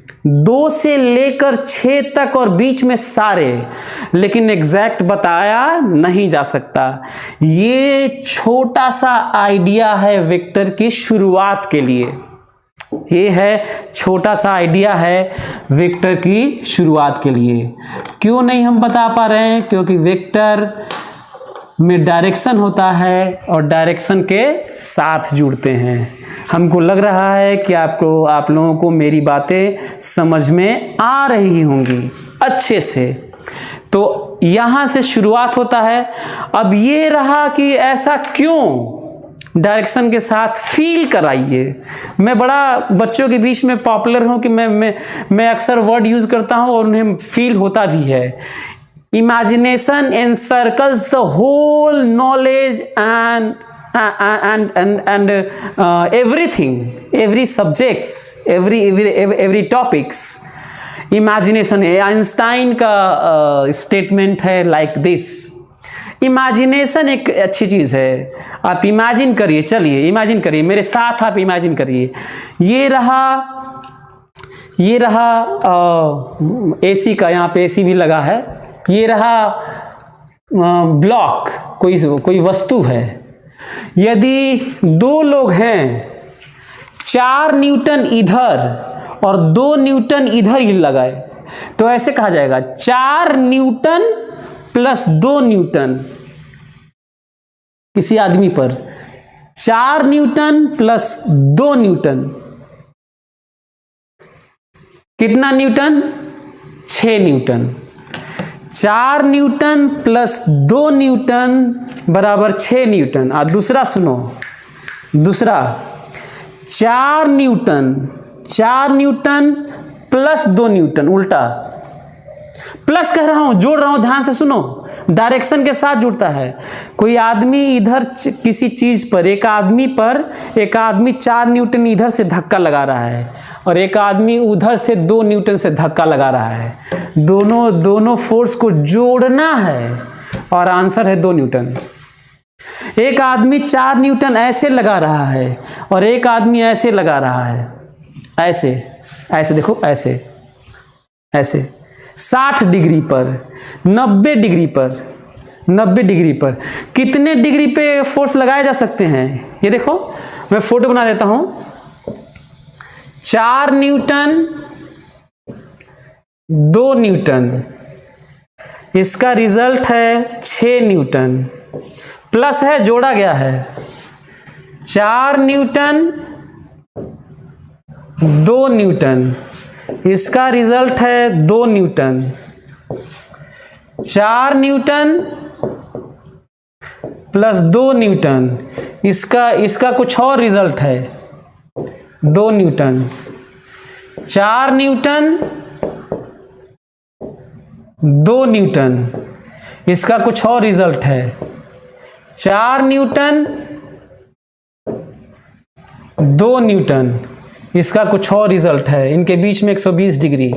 2 से लेकर 6 तक और बीच में सारे, लेकिन एग्जैक्ट बताया नहीं जा सकता। ये छोटा सा आइडिया है वेक्टर की शुरुआत के लिए, ये है छोटा सा आइडिया है वेक्टर की शुरुआत के लिए। क्यों नहीं हम बता पा रहे हैं? क्योंकि वेक्टर में डायरेक्शन होता है और डायरेक्शन के साथ जुड़ते हैं। हमको लग रहा है कि आप लोगों को मेरी बातें समझ में आ रही होंगी अच्छे से। तो यहाँ से शुरुआत होता है। अब ये रहा कि ऐसा क्यों, डायरेक्शन के साथ फील कराइए। मैं बड़ा बच्चों के बीच में पॉपुलर हूँ कि मैं अक्सर वर्ड यूज करता हूँ और उन्हें फील होता भी है। Imagination encircles the whole knowledge and everything, every subjects, every topics. Imagination, Einstein का स्टेटमेंट है लाइक दिस। इमेजिनेशन एक अच्छी चीज़ है। आप इमेजिन करिए, चलिए इमेजिन करिए मेरे साथ, आप इमेजिन करिए। ये रहा एसी का, यहाँ पे एसी भी लगा है। ये रहा ब्लॉक, कोई वस्तु है। यदि 2 लोग हैं, 4 न्यूटन इधर और 2 न्यूटन इधर ही लगाए, तो ऐसे कहा जाएगा 4 न्यूटन प्लस 2 न्यूटन किसी आदमी पर। 4 न्यूटन प्लस 2 न्यूटन कितना Newton? 6 Newton. 4 Newton plus 2 Newton बराबर 6 न्यूटन। और दूसरा सुनो, दूसरा 4 न्यूटन प्लस 2 न्यूटन, उल्टा प्लस कह रहा हूं, जोड़ रहा हूं, ध्यान से सुनो, डायरेक्शन के साथ जुड़ता है। कोई आदमी इधर किसी चीज पर, एक आदमी 4 न्यूटन इधर से धक्का लगा रहा है और एक आदमी उधर से 2 न्यूटन से धक्का लगा रहा है। दोनों फोर्स को जोड़ना है और आंसर है 2 न्यूटन। एक आदमी 4 न्यूटन ऐसे लगा रहा है और एक आदमी ऐसे लगा रहा है, ऐसे देखो, ऐसे 60 डिग्री पर, 90 डिग्री पर कितने डिग्री पे फोर्स लगाए जा सकते हैं? ये देखो, मैं फोटो बना देता हूं। 4 न्यूटन 2 न्यूटन, इसका रिजल्ट है 6 न्यूटन, प्लस है, जोड़ा गया है। 4 न्यूटन 2 न्यूटन, इसका रिजल्ट है 2 न्यूटन। 4 न्यूटन प्लस 2 न्यूटन, इसका कुछ और रिजल्ट है, 2 न्यूटन। 4 न्यूटन 2 न्यूटन, इसका कुछ और रिजल्ट है। 4 न्यूटन 2 न्यूटन, इसका कुछ और रिजल्ट है। इनके बीच में 120 डिग्री,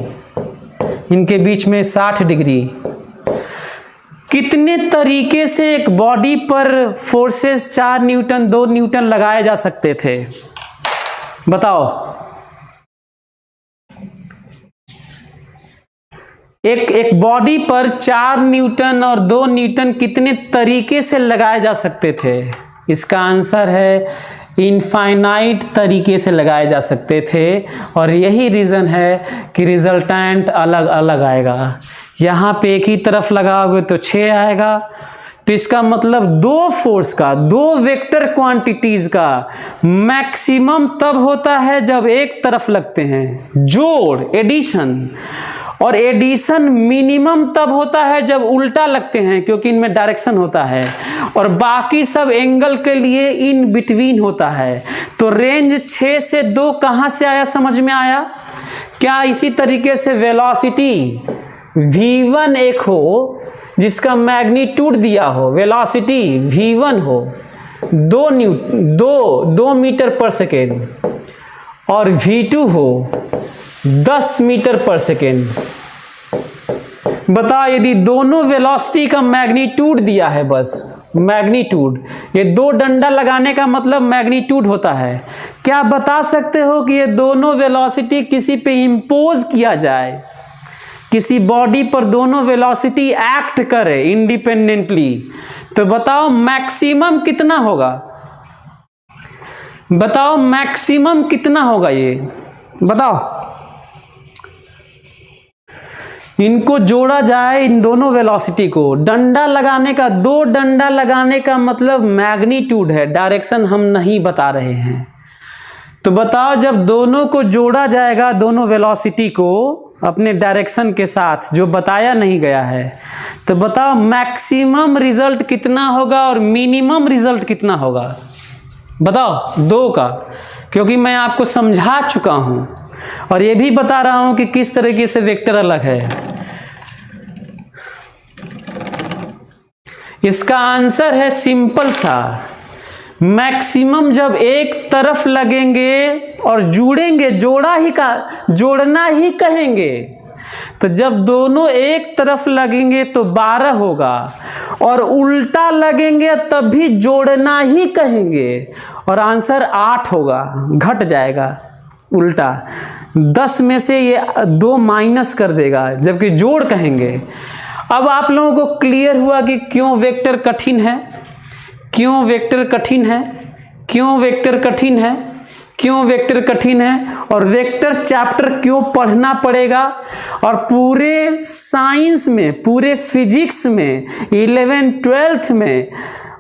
इनके बीच में 60 डिग्री। कितने तरीके से एक बॉडी पर फोर्सेस 4 न्यूटन 2 न्यूटन लगाए जा सकते थे, बताओ। एक बॉडी पर 4 न्यूटन और 2 न्यूटन कितने तरीके से लगाए जा सकते थे? इसका आंसर है इनफाइनाइट तरीके से लगाए जा सकते थे। और यही रीज़न है कि रिजल्टेंट अलग अलग आएगा। यहाँ पे एक ही तरफ लगाओगे तो 6 आएगा। तो इसका मतलब 2 फोर्स का, 2 वेक्टर क्वांटिटीज का मैक्सिमम तब होता है जब एक तरफ लगते हैं, जोड़, एडिशन। और एडिशन मिनिमम तब होता है जब उल्टा लगते हैं, क्योंकि इनमें डायरेक्शन होता है। और बाकी सब एंगल के लिए इन बिटवीन होता है। तो रेंज 6 से 2 कहां से आया, समझ में आया क्या? इसी तरीके से वेलोसिटी v1 एक हो जिसका मैग्नीट्यूड दिया हो, वेलोसिटी v1 हो 2 मीटर पर सेकेंड और v2 हो 10 मीटर पर सेकेंड। बताओ यदि दोनों वेलोसिटी का मैग्नीट्यूड दिया है, बस मैग्नीट्यूड, ये 2 डंडा लगाने का मतलब मैग्नीट्यूड होता है। क्या बता सकते हो कि ये दोनों वेलोसिटी किसी पे इंपोज किया जाए, किसी बॉडी पर दोनों वेलोसिटी एक्ट करे इंडिपेंडेंटली, तो बताओ मैक्सिमम कितना होगा? बताओ मैक्सिमम कितना होगा? ये बताओ। इनको जोड़ा जाए, इन दोनों वेलोसिटी को, डंडा लगाने का, 2 डंडा लगाने का मतलब मैग्नीट्यूड है, डायरेक्शन हम नहीं बता रहे हैं। तो बताओ जब दोनों को जोड़ा जाएगा, दोनों वेलोसिटी को अपने डायरेक्शन के साथ जो बताया नहीं गया है, तो बताओ मैक्सिमम रिजल्ट कितना होगा और मिनिमम रिजल्ट कितना होगा? बताओ 2 का, क्योंकि मैं आपको समझा चुका हूं और ये भी बता रहा हूं कि किस तरीके से वेक्टर अलग है। इसका आंसर है सिंपल सा, मैक्सिमम जब एक तरफ लगेंगे और जुड़ेंगे, जोड़ना ही कहेंगे, तो जब दोनों एक तरफ लगेंगे तो 12 होगा और उल्टा लगेंगे तब भी जोड़ना ही कहेंगे और आंसर 8 होगा, घट जाएगा उल्टा। 10 में से ये 2 माइनस कर देगा, जबकि जोड़ कहेंगे। अब आप लोगों को क्लियर हुआ कि क्यों वेक्टर कठिन है, क्यों वेक्टर कठिन है, क्यों वेक्टर कठिन है, क्यों वेक्टर कठिन है, और वेक्टर चैप्टर क्यों पढ़ना पड़ेगा। और पूरे साइंस में, पूरे फिजिक्स में, 11th 12th में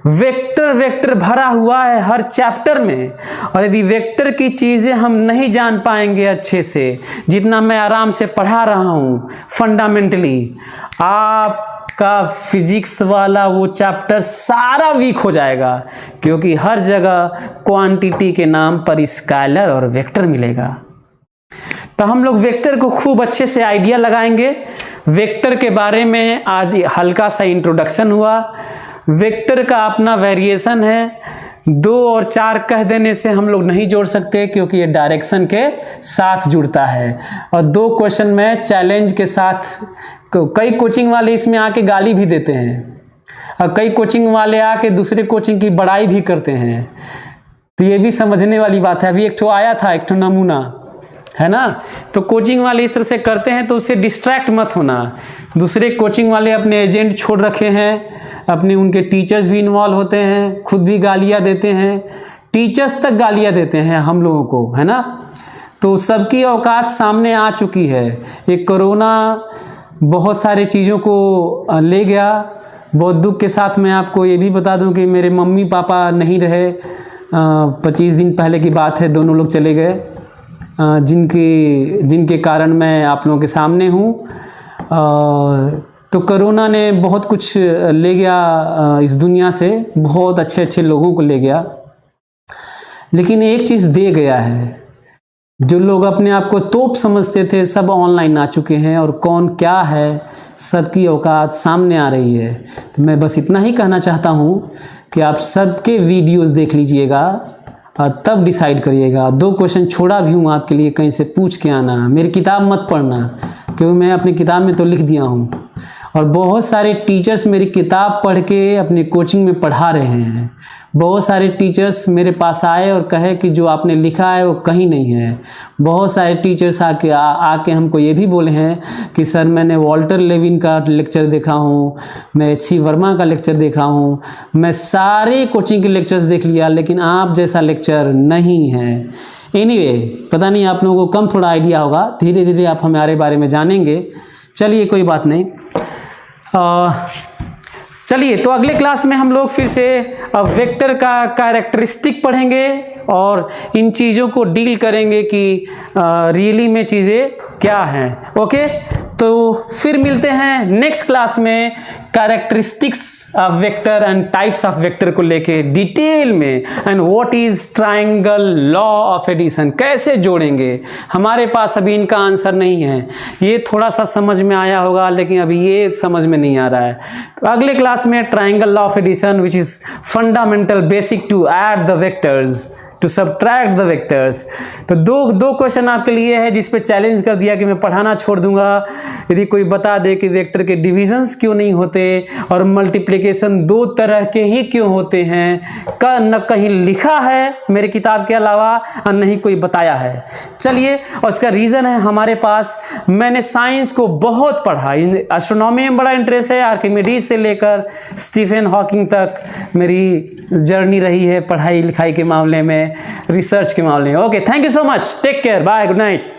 वेक्टर भरा हुआ है हर चैप्टर में। और यदि वेक्टर की चीज़ें हम नहीं जान पाएंगे अच्छे से, जितना मैं आराम से पढ़ा रहा हूँ फंडामेंटली, आपका फिजिक्स वाला वो चैप्टर सारा वीक हो जाएगा, क्योंकि हर जगह क्वांटिटी के नाम पर स्केलर और वेक्टर मिलेगा। तो हम लोग वेक्टर को खूब अच्छे से आइडिया लगाएंगे। वेक्टर के बारे में आज हल्का सा इंट्रोडक्शन हुआ। वेक्टर का अपना वेरिएशन है, 2 और 4 कह देने से हम लोग नहीं जोड़ सकते, क्योंकि ये डायरेक्शन के साथ जुड़ता है। और 2 क्वेश्चन में चैलेंज के साथ, कई कोचिंग वाले इसमें आके गाली भी देते हैं और कई कोचिंग वाले आके दूसरे कोचिंग की बड़ाई भी करते हैं। तो ये भी समझने वाली बात है। अभी एक ठो आया था, एक ठो नमूना है ना, तो कोचिंग वाले इस तरह से करते हैं, तो उससे डिस्ट्रैक्ट मत होना। दूसरे कोचिंग वाले अपने एजेंट छोड़ रखे हैं, अपने उनके टीचर्स भी इन्वॉल्व होते हैं, खुद भी गालियाँ देते हैं, टीचर्स तक गालियाँ देते हैं हम लोगों को, है ना। तो सबकी औकात सामने आ चुकी है। एक कोरोना बहुत सारे चीज़ों को ले गया। बहुत दुख के साथ मैं आपको ये भी बता दूं कि मेरे मम्मी पापा नहीं रहे, 25 दिन पहले की बात है, दोनों लोग चले गए, जिनके कारण मैं आप लोगों के सामने हूँ। तो कोरोना ने बहुत कुछ ले गया इस दुनिया से, बहुत अच्छे अच्छे लोगों को ले गया, लेकिन एक चीज़ दे गया है। जो लोग अपने आप को तोप समझते थे, सब ऑनलाइन आ चुके हैं और कौन क्या है सबकी औकात सामने आ रही है। तो मैं बस इतना ही कहना चाहता हूँ कि आप सबके वीडियोस देख लीजिएगा और तब डिसाइड करिएगा। 2 क्वेश्चन छोड़ा भी हूँ आपके लिए, कहीं से पूछ के आना, मेरी किताब मत पढ़ना, क्योंकि मैं अपनी किताब में तो लिख दिया हूँ। और बहुत सारे टीचर्स मेरी किताब पढ़ के अपने कोचिंग में पढ़ा रहे हैं। बहुत सारे टीचर्स मेरे पास आए और कहे कि जो आपने लिखा है वो कहीं नहीं है। बहुत सारे टीचर्स आके हमको ये भी बोले हैं कि सर मैंने वॉल्टर लेविन का लेक्चर देखा हूँ, मैं HC वर्मा का लेक्चर देखा हूँ, मैं सारे कोचिंग के लेक्चर्स देख लिया, लेकिन आप जैसा लेक्चर नहीं है। एनीवे, पता नहीं आप लोगों को कम थोड़ा आइडिया होगा, धीरे धीरे आप हमारे बारे में जानेंगे। चलिए कोई बात नहीं। चलिए, तो अगले क्लास में हम लोग फिर से वेक्टर का कैरेक्टरिस्टिक पढ़ेंगे और इन चीज़ों को डील करेंगे कि रियली में चीज़ें क्या हैं। ओके। तो फिर मिलते हैं नेक्स्ट क्लास में characteristics of vector and types of vector को लेके डिटेल में, and what is triangle law of addition, कैसे जोड़ेंगे। हमारे पास अभी इनका आंसर नहीं है, ये थोड़ा सा समझ में आया होगा लेकिन अभी ये समझ में नहीं आ रहा है। तो अगले क्लास में triangle law of addition which is fundamental basic to add the vectors, to subtract the vectors. तो दो क्वेश्चन आपके लिए है जिस पे चैलेंज कर दिया कि मैं पढ़ाना छोड़ दूंगा यदि कोई बता दे कि वेक्टर के डिविजन्स क्यों नहीं होते और मल्टीप्लिकेशन दो तरह के ही क्यों होते हैं, का न कहीं लिखा है मेरे किताब के अलावा और नहीं कोई बताया है। चलिए, और इसका रीज़न है हमारे पास, मैंने साइंस को बहुत पढ़ा, एस्ट्रोनॉमी में बड़ा इंटरेस्ट है, आर्किमिडीज से लेकर स्टीफन हॉकिंग तक मेरी जर्नी रही है पढ़ाई लिखाई के मामले में, रिसर्च के मामले में। Okay, thank you so much, take care, bye, good night.